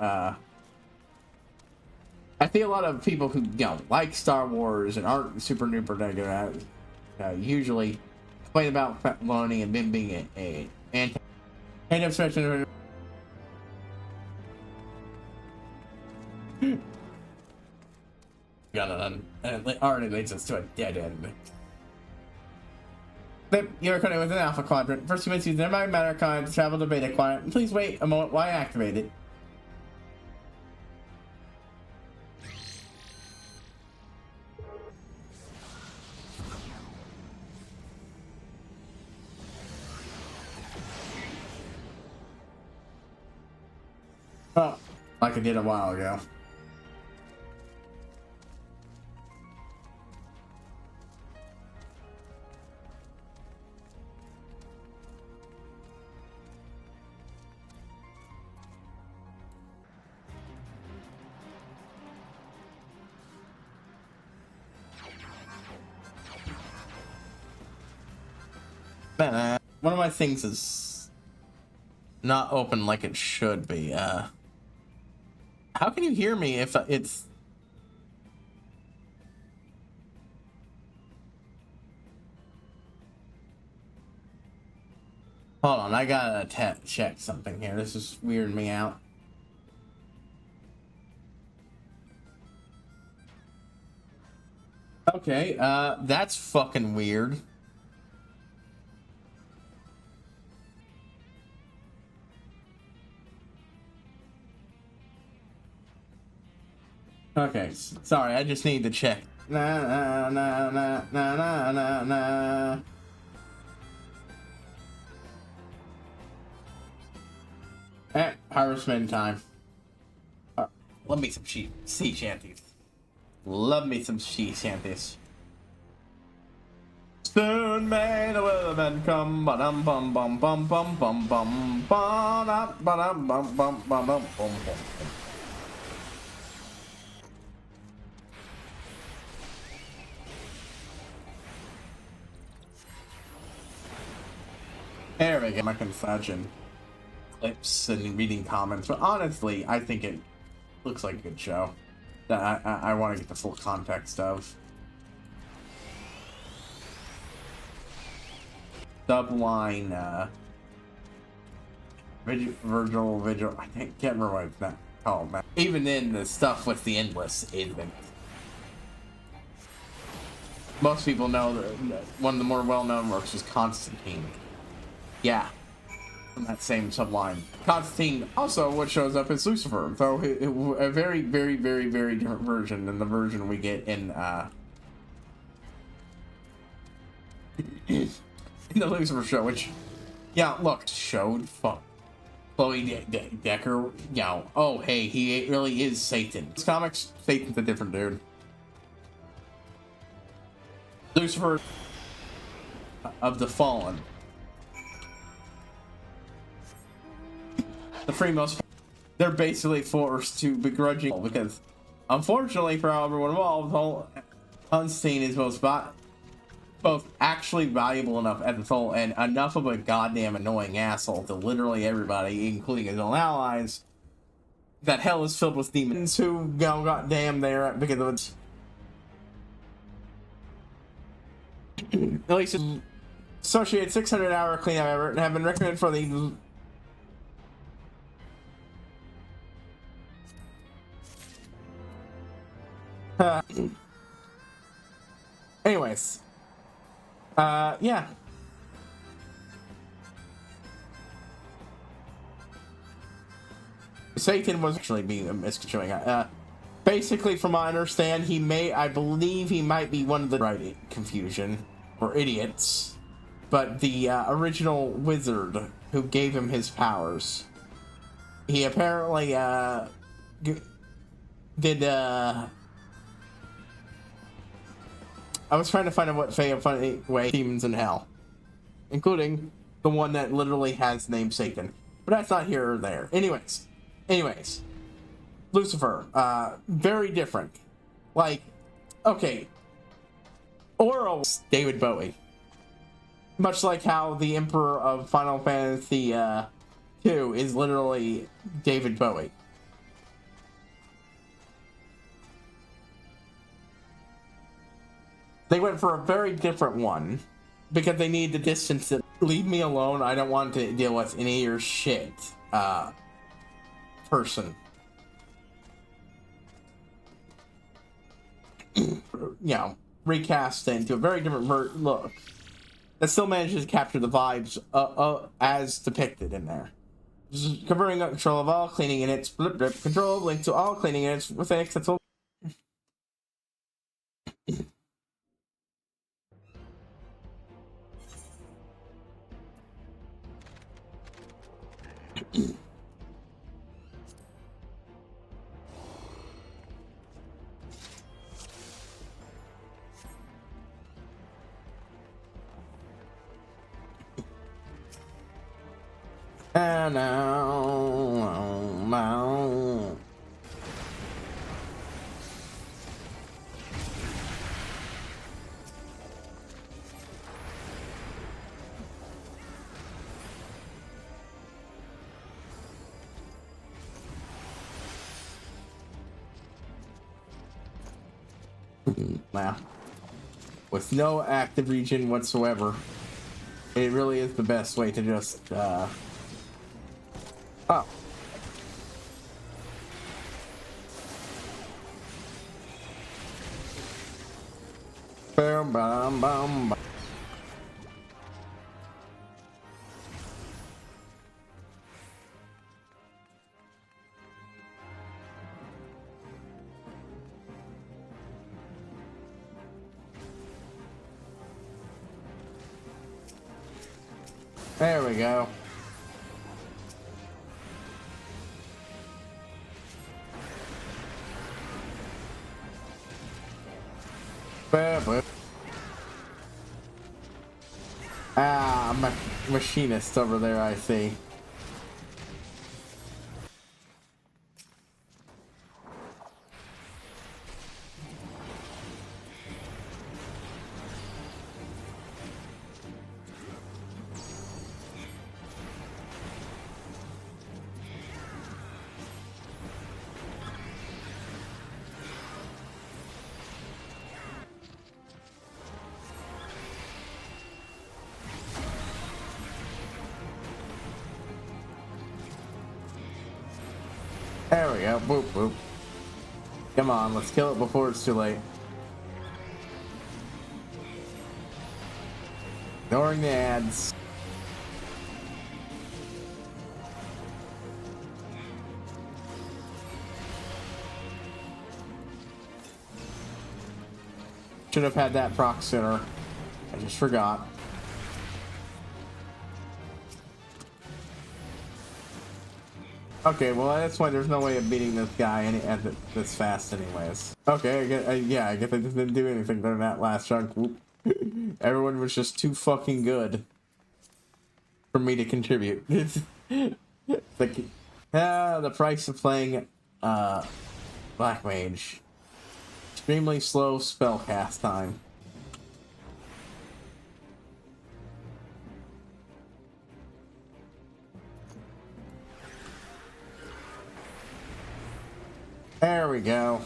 I see a lot of people who, you know, like Star Wars and aren't super duper negative at it, usually complain about baloney and then being a anti-obsession. And it already leads us to a dead end. You're connected with an alpha quadrant. First, you must use the matter kind to travel to beta quadrant. Please wait a moment while I activate it. Oh, like I did a while ago. One of my things is not open like it should be. How can you hear me if it's... Hold on, I gotta check something here. This is weirding me out. Okay, that's fucking weird. Okay, sorry, I just need to check. Na na na na na na na na. Harvestman time. Love me some sea shanties. Love me some sea shanties. Soon may the weathermen come. Ba-dum bum bum bum bum bum bum. Ba-dum ba-dum bum bum bum bum bum bum. There we go. My confession clips and reading comments, but honestly, I think it looks like a good show that I want to get the full context of. Subline, Vigil. I can't remember what it's called. Man. Even then, the stuff with the endless isn't. Most people know that one of the more well-known works is Constantine. Yeah, from that same subline. Constantine also what shows up is Lucifer, though a very, very, very, very different version than the version we get in the Lucifer show, which, yeah, look, showed fuck. Chloe Decker, yeah, oh, hey, he really is Satan. This comics, Satan's a different dude. Lucifer of the Fallen. The Freemost, they're basically forced to begrudging because, unfortunately for everyone involved, Constantine is both both actually valuable enough as a soul and enough of a goddamn annoying asshole to literally everybody, including his own allies, that hell is filled with demons who got damned there because of it. At least associated 600-hour cleanup effort and have been recommended for the anyways, yeah. Satan was actually being misconstruing. Basically, from what I understand, I believe he might be one of the right confusion or idiots, but the original wizard who gave him his powers, he apparently did. I was trying to find out what funny way demons in hell, including the one that literally has named Satan, but that's not here or there. Anyways, Lucifer, very different. Like, okay, Oro, David Bowie. Much like how the Emperor of Final Fantasy 2 is literally David Bowie. They went for a very different one because they need to distance it. Leave me alone. I don't want to deal with any of your shit, person. You know, recast into a very different look that still manages to capture the vibes as depicted in there. Just covering up control of all cleaning units, blip blip, control link to all cleaning units with an accessible. And now. Wow. With no active region whatsoever, it really is the best way to just, oh. Bam, bam, bam, bam. There we go. Machinist over there, I see. There we go. Boop, boop. Come on, let's kill it before it's too late. Ignoring the ads. Should have had that proc sooner. I just forgot. Okay, well that's why there's no way of beating this guy this fast anyways. Okay, I guess I just didn't do anything during that last chunk. Everyone was just too fucking good for me to contribute. Like, the price of playing Black Mage. Extremely slow spell cast time. There we go.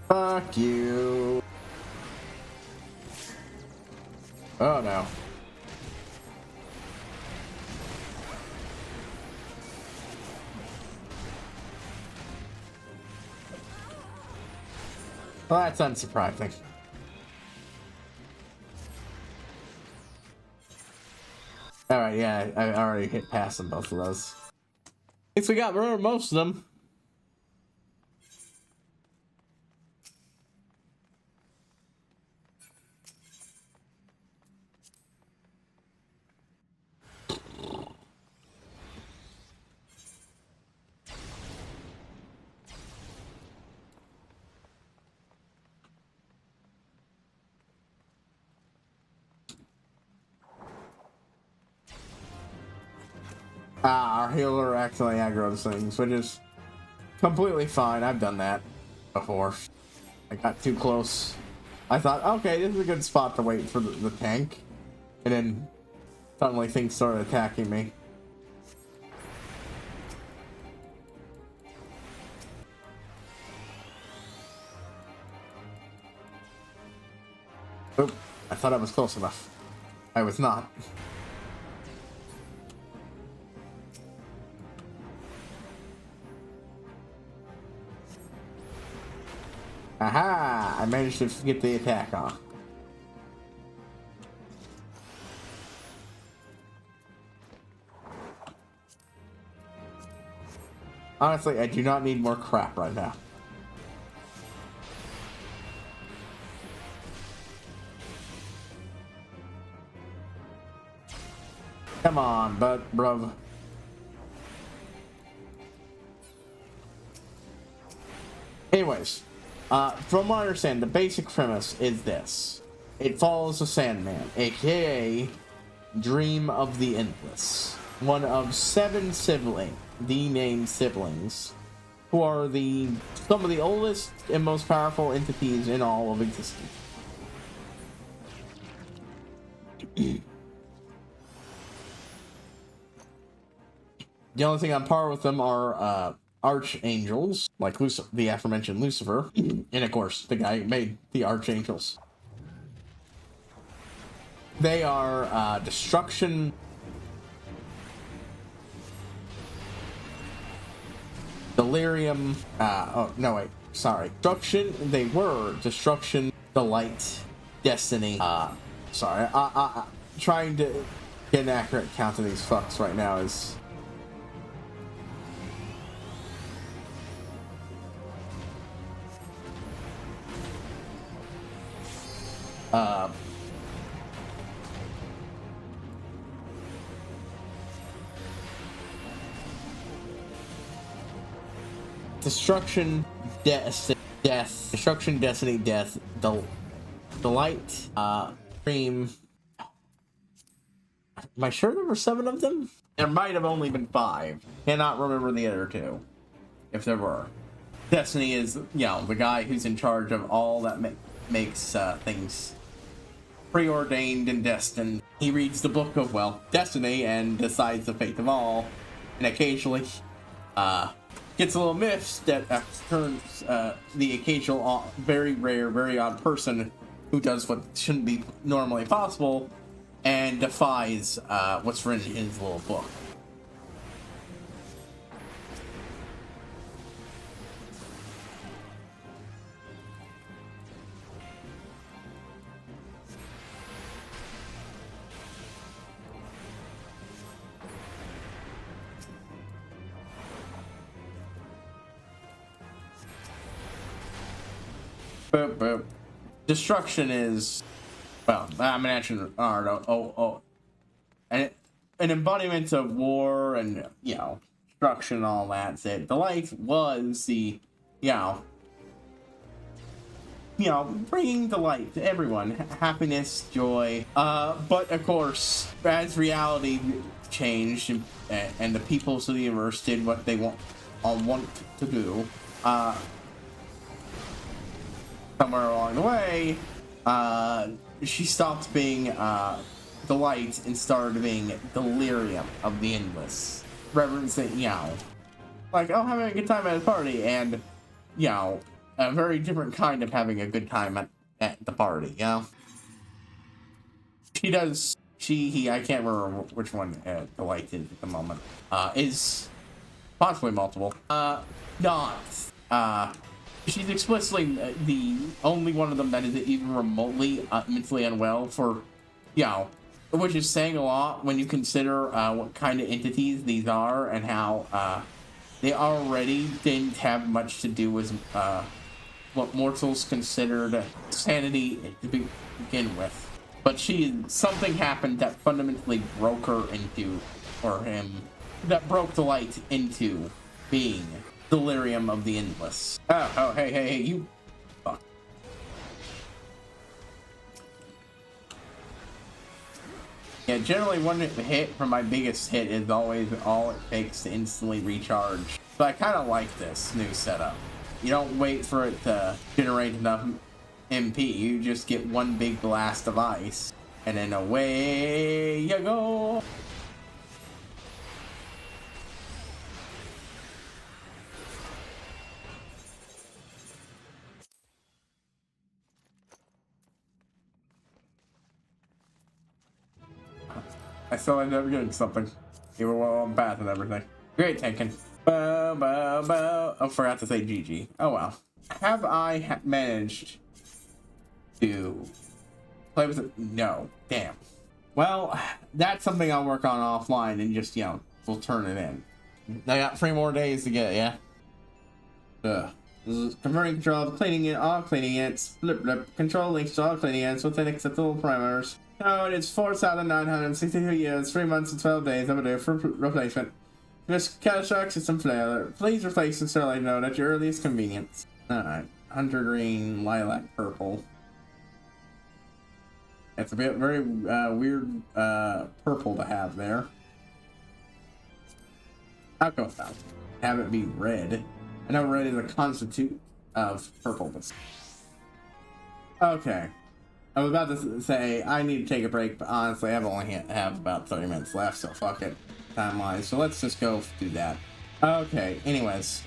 Fuck you. Oh no. Well, that's unsurprising. Alright, yeah, I already hit past them, both of those. At least we got rid of most of them. Our healer accidentally aggroes things, which is completely fine. I've done that before. I got too close. I thought, okay, this is a good spot to wait for the tank. And then suddenly things started attacking me. Oop, I thought I was close enough. I was not. Aha! I managed to get the attack off. Honestly, I do not need more crap right now. Come on, bruv. Anyways. From what I understand, the basic premise is this. It follows the Sandman, aka Dream of the Endless. One of 7 named siblings, who are some of the oldest and most powerful entities in all of existence. The only thing on par with them are, archangels, like the aforementioned Lucifer, and of course the guy who made the archangels. They are destruction, delirium, they were destruction, delight, destiny. Trying to get an accurate count of these fucks right now is destruction, destruction, destiny, death, delight, dream. Am I sure there were 7 of them? There might have only been 5. Cannot remember the other 2, if there were. Destiny is, the guy who's in charge of all that makes things preordained and destined. He reads the book of, destiny and decides the fate of all, and occasionally gets a little miffed that turns the occasional very rare, very odd person who does what shouldn't be normally possible and defies what's written in his little book. Boop. Destruction is, an embodiment of war and, destruction and all that. So delight was the, bringing delight to everyone, happiness, joy. But of course, as reality changed and the peoples of the universe did what they want to do, somewhere along the way, she stopped being the light and started being delirium of the endless, reverencing, you know, like, oh, having a good time at a party, and, you know, a very different kind of having a good time at the party, you know? I can't remember which one the light is at the moment, is possibly multiple, she's explicitly the only one of them that is even remotely mentally unwell for, you know, which is saying a lot when you consider what kind of entities these are and how they already didn't have much to do with what mortals considered sanity to begin with. But something happened that fundamentally broke her into, or him, that broke the light into being delirium of the endless. Oh, hey, you fuck. Yeah, generally one hit from my biggest hit is always all it takes to instantly recharge. So I kind of like this new setup. You don't wait for it to generate enough MP, you just get one big blast of ice, and then away you go. I still ended up getting something, even while I'm bad and everything. Great taken. Oh, forgot to say GG. Oh well. Have I managed to play with it? No. Damn. Well, that's something I'll work on offline and just, you know, we'll turn it in. I got 3 more days to get, yeah? This is converting control, cleaning it, all cleaning it, blip, control links to all cleaning it within acceptable parameters. Code is 4,962 years, 3 months and 12 days overdue for replacement. This catastrophic system failure. Please replace the Sterling node at your earliest convenience. Alright. Hunter green, lilac purple. It's a bit very weird purple to have there. I'll go with that. Have it be red. I know red is a constitute of purpleness. Okay. I was about to say I need to take a break, but honestly I've only have about 30 minutes left, so fuck it. Time-wise, so let's just go do that. Okay, anyways.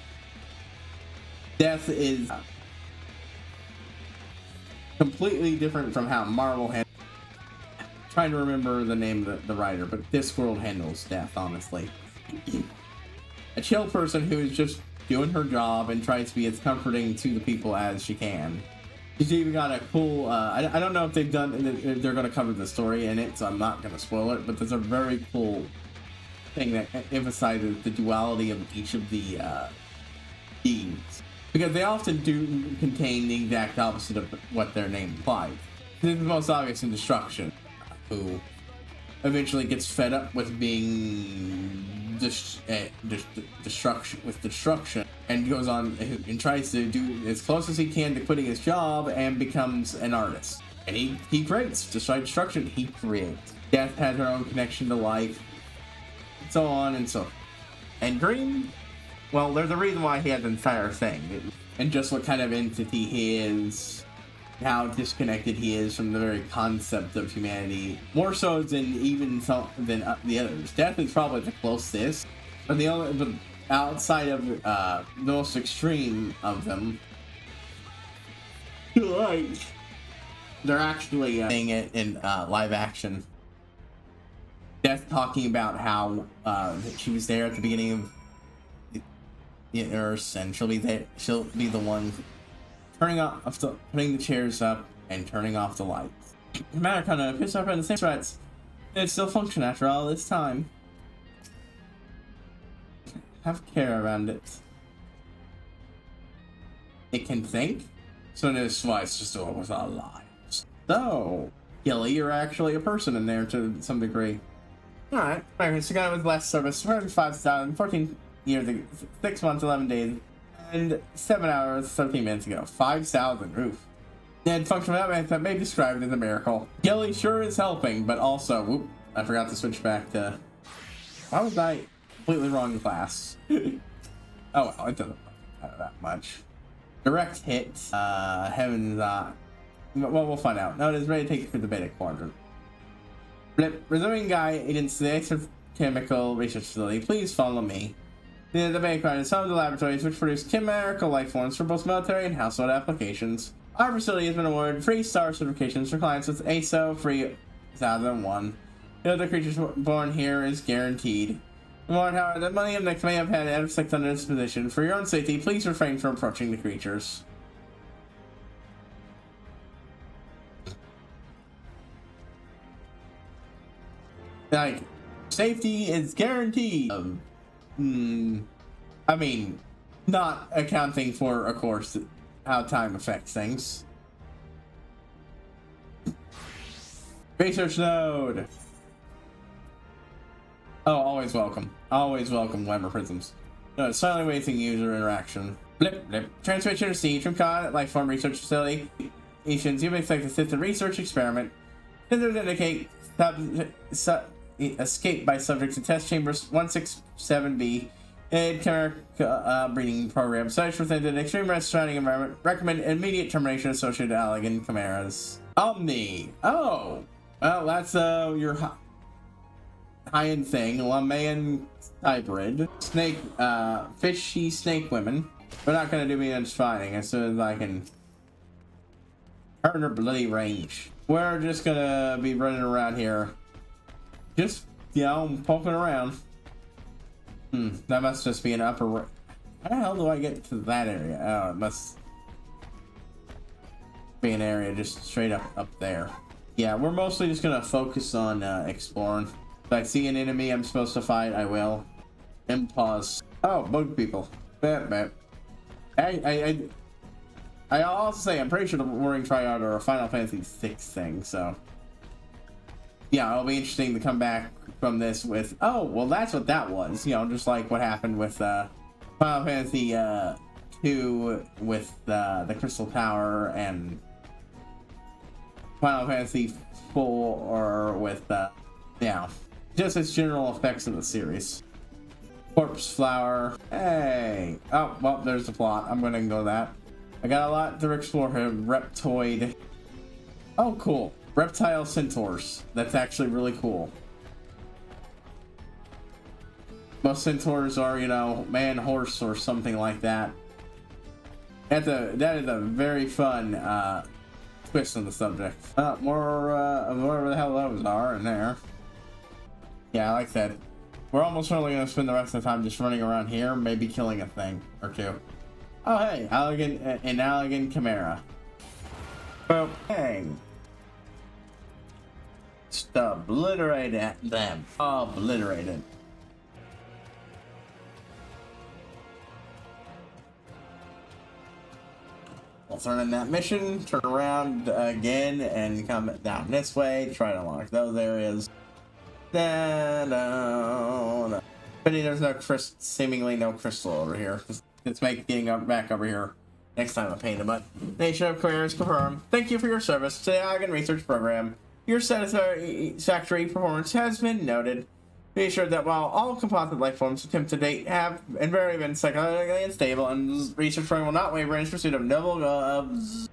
Death is completely different from how Marvel handles. Trying to remember the name of the writer, but Discworld handles death, honestly. A chill person who is just doing her job and tries to be as comforting to the people as she can. She's even got a cool, I don't know if they're going to cover the story in it, so I'm not going to spoil it, but there's a very cool thing that emphasizes the duality of each of the deeds. Because they often do contain the exact opposite of what their name implies. This is most obvious in Destruction, who eventually gets fed up with being destruction and goes on and tries to do as close as he can to quitting his job and becomes an artist. And he creates. Despite destruction, he creates. Death has her own connection to life, so on and so forth. And Dream, well, there's a reason why he has the entire thing, and just what kind of entity he is, how disconnected he is from the very concept of humanity, more so than even the others. Death is probably the closest, but outside of the most extreme of them, right? They're actually saying it in live action. Death talking about how she was there at the beginning of the Earth, and she'll be the one putting the chairs up and turning off the lights. No matter kind of pissed off by the same threats, it still function after all this time. Have care around it. It can think, so this why it's just with our lives. So, Gilly, you're actually a person in there to some degree. Alright, so guy with last service, 5,000, 14 years ago, 6 months, 11 days, and 7 hours, 13 minutes ago. 5,000, oof. And function that may be described as a miracle. Gilly sure is helping, but also, whoop, I forgot to switch back to... Why was I completely wrong class? Oh well, it doesn't matter that much. Direct hit, Heaven's Eye. Well, we'll find out. Node is ready to take you through the beta quadrant. Blip, resuming guidance to the exochemical research facility. Please follow me. The beta quadrant is home to laboratories which produce chimerical life forms for both military and household applications. Our facility has been awarded 3-star certifications for clients with ASO 3001. The creatures born here is guaranteed. Lord Howard, the money of next may have had insects under this position. For your own safety, please refrain from approaching the creatures. Like, safety is guaranteed. I mean, not accounting for, of course, how time affects things. Research node. Oh, always welcome. Always welcome, Weber Prisms. No, it's silently wasting user interaction. Blip, blip. Transmission received from COD Lifeform Research Facility. You may expect assisted research experiment. Sensors indicate escape by subjects in test chambers 167B. Breeding program. Such within an extreme risk surrounding environment. Recommend immediate termination associated with Allegan chimeras. Omni. Oh. Well, that's your high-end thing. Lamayan hybrid. Snake, fishy snake women. We're not gonna do much fighting as soon as I can earn her bloody range. We're just gonna be running around here. Just, you know, poking around. That must just be an upper... How the hell do I get to that area? Oh, it must be an area just straight up there. Yeah, we're mostly just gonna focus on exploring. If I see an enemy I'm supposed to fight, I will. Impulse. Oh, bug people. I also say I'm pretty sure the Warring Triad are a Final Fantasy VI thing, so yeah, it'll be interesting to come back from this with, oh, well, that's what that was. You know, just like what happened with Final Fantasy 2 with the Crystal Tower, and Final Fantasy 4 with, yeah, just its general effects of the series. Corpse Flower. Hey. Oh, well, there's the plot. I'm gonna go that. I got a lot to explore here. Reptoid. Oh, cool. Reptile centaurs. That's actually really cool. Most centaurs are, you know, man, horse, or something like that. That is a very fun twist on the subject. More of whatever the hell those are in there. Yeah, like I said, we're almost certainly going to spend the rest of the time just running around here, maybe killing a thing or two. Oh, hey, an Allegan chimera. Oh, dang. Just obliterate them. Obliterated. We'll turn in that mission, turn around again, and come down this way, try to unlock those areas. Pity there's no seemingly no crystal over here. Let's make getting back over here next time a pain in the butt. Nation of Careers confirmed. Thank you for your service to the Allegan Research Program. Your satisfactory performance has been noted. Be assured that while all composite life forms attempted to date have invariably been psychologically unstable, and research program will not waver in its pursuit of noble goals.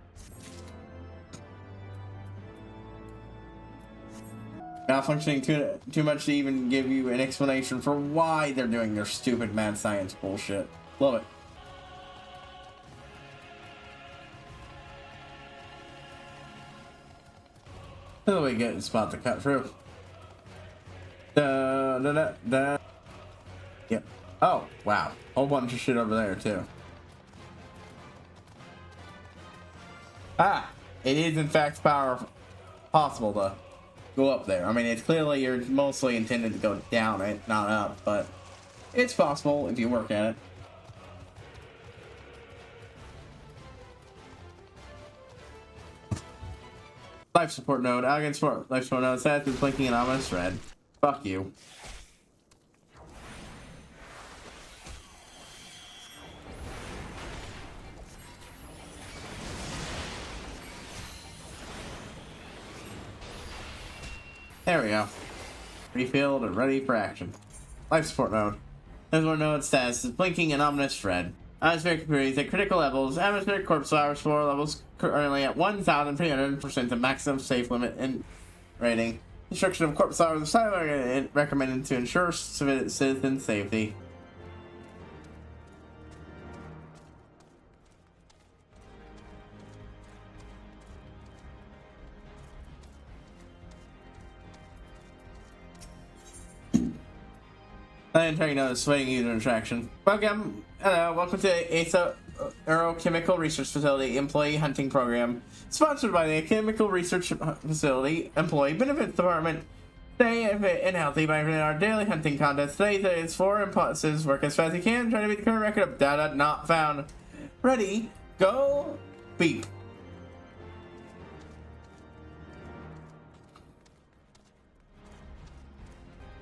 Malfunctioning too much to even give you an explanation for why they're doing their stupid mad science bullshit. Love it. Until we get a spot to cut through. Yep. Oh, wow. Whole bunch of shit over there, too. Ah! It is, in fact, possible to go up there. I mean, it's clearly you're mostly intended to go down it, not up, but it's possible if you work at it. Life support node. Allegan support. Life support node. Status is blinking an ominous red. Fuck you. There we go. Refilled and ready for action. Life support node. Life support node status is blinking an ominous red. Atmospheric impurities at critical levels. Atmospheric corpse flower spore levels currently at 1,300% of maximum safe limit in rating. Destruction of corpse flowers is highly recommended to ensure citizen safety. I didn't take notice swaying user interaction. Welcome to Aerochemical Research Facility Employee Hunting Program, sponsored by the Chemical Research Facility Employee Benefits Department. Stay fit and healthy by running our daily hunting contest. Today is 4 impulses. Work as fast as you can. Try to beat the current record of data not found. Ready, go, beep.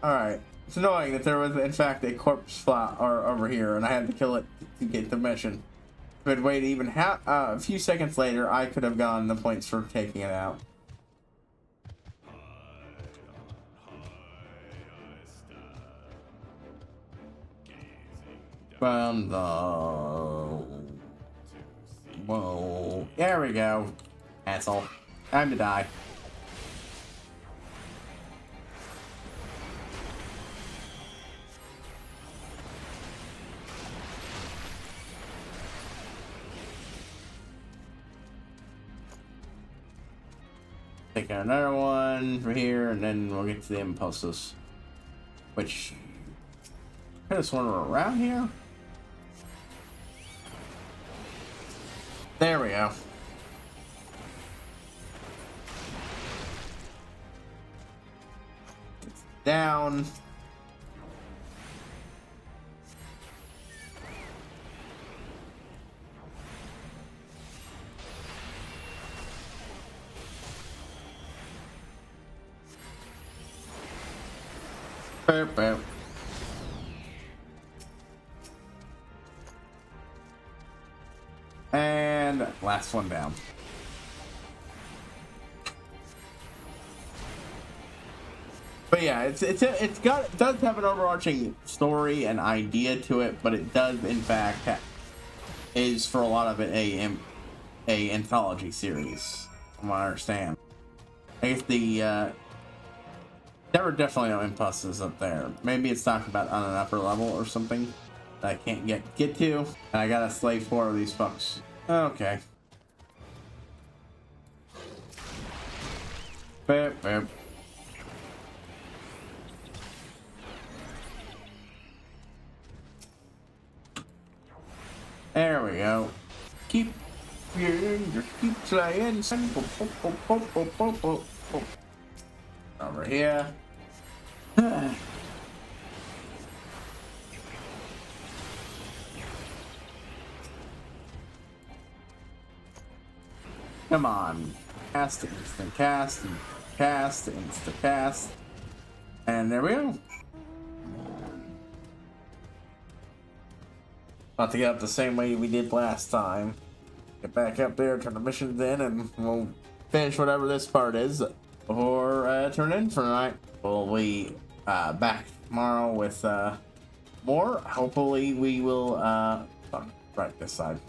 Alright. It's annoying that there was, in fact, a corpse flower over here, and I had to kill it to get the mission. If I'd waited even a few seconds later, I could have gotten the points for taking it out. Well, no. Whoa. There we go. Asshole. Time to die. Take out another one for here, and then we'll get to the impulses. Which... This one around here? There we go. It's down. Boop, boop. And last one down. But yeah, it does have an overarching story and idea to it, but it does in fact is for a lot of it a anthology series, from what I understand. I guess there were definitely no impulses up there. Maybe it's talked about on an upper level or something that I can't get to. And I gotta slay 4 of these fucks. Okay. Boop, boop. There we go. Keep slaying. Over here. Come on. Cast, instant cast, and cast, instant cast. And there we go. About to get up the same way we did last time. Get back up there, turn the missions in, and we'll finish whatever this part is before turn in for tonight. We'll be back tomorrow with more. Hopefully we will right this side.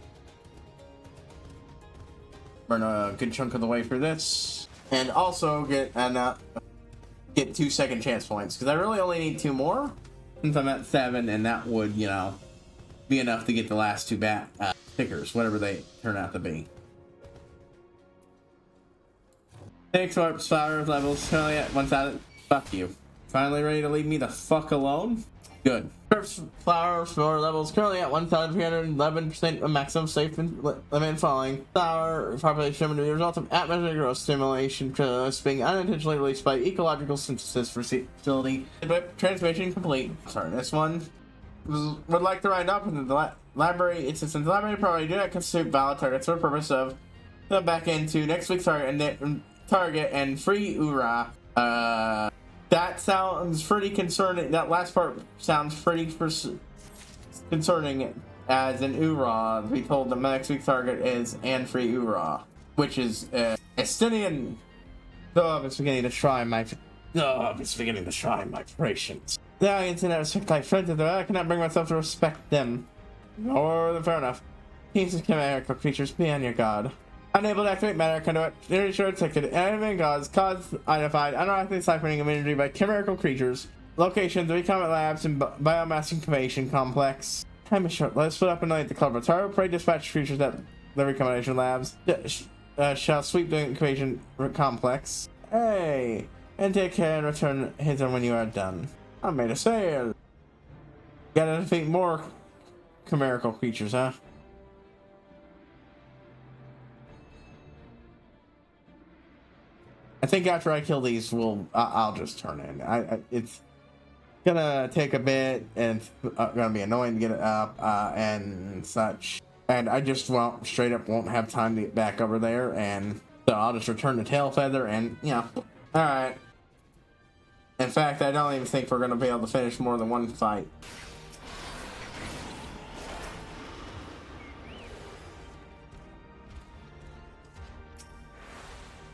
Burn a good chunk of the way for this, and also get 2 second chance points, because I really only need 2 more since I'm at 7, and that would, you know, be enough to get the last 2 stickers, whatever they turn out to be. Thanks for flowers levels currently at 1,000. Fuck you. Finally ready to leave me the fuck alone? Good. First flower floor levels currently at 1,311% of maximum safe limit falling. Flower population to be a result of atmospheric growth stimulation being unintentionally released by ecological synthesis facility. But transmission complete. Sorry, this one would like to write up in the library. It's in the library probably do not constitute valid targets for the purpose of the back into next week's target and free URA. That sounds pretty concerning. That last part sounds pretty concerning, as an URA. We told the next week's target is and free URA, which is Estinian. Oh, it's beginning to try my patience. The audience and I respect my friends, though I cannot bring myself to respect them. More than fair enough. Teams of chimerical creatures, be on your guard. Unable to activate matter conduit. Nearly sure detected. Enemy gods caused identified unauthorized ciphering immunity by chimerical creatures. Location: 3 combat labs and biomass incubation complex. Time is short. Let's split up and night the club. Tarot prey dispatch creatures at the recombination labs. Shall sweep the incubation complex. Hey, and take care and return hither when you are done. I made a sale. Gotta defeat more chimerical creatures, huh? I think after I kill these, I'll just turn in. It's gonna take a bit, and it's gonna be annoying to get it up and such. And I just straight up won't have time to get back over there, and so I'll just return the tail feather, and all right. In fact, I don't even think we're gonna be able to finish more than one fight.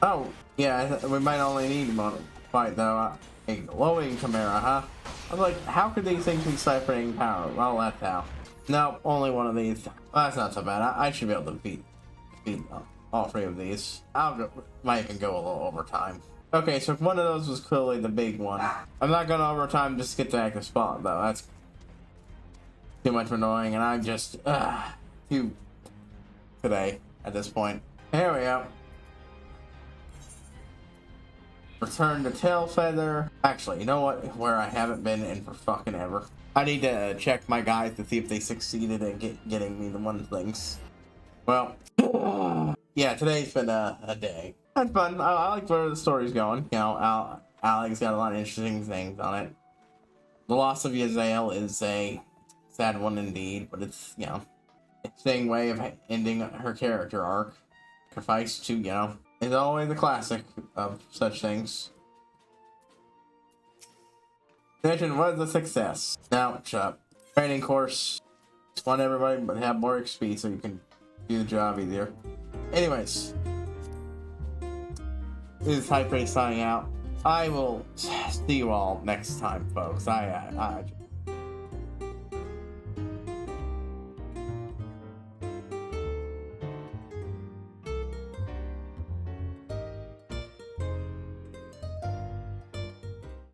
Oh, yeah, we might only need one fight though. A glowing chimera, huh? I was like, how could these things be ciphering power? Well, that's how. No, only one of these. Well, that's not so bad. I should be able to beat all 3 of these. Might even go a little overtime. Okay, so one of those was clearly the big one. I'm not going overtime just to get the active spot though. That's too much annoying, and I'm just too today at this point. Here we go. Return the tail feather. Actually, you know what? Where I haven't been in for fucking ever. I need to check my guys to see if they succeeded in getting me the one things. Well, yeah, today's been a day. Had fun. I like where the story's going. You know, Alex got a lot of interesting things on it. The loss of Yazael is a sad one indeed, but it's, you know, interesting way of ending her character arc. Sacrifice to, you know, is always a classic of such things. Mission was a success. Now, shut up. Training course. Just want everybody but have more XP so you can do the job easier. Anyways. This is HighPriest signing out. I will see you all next time, folks. I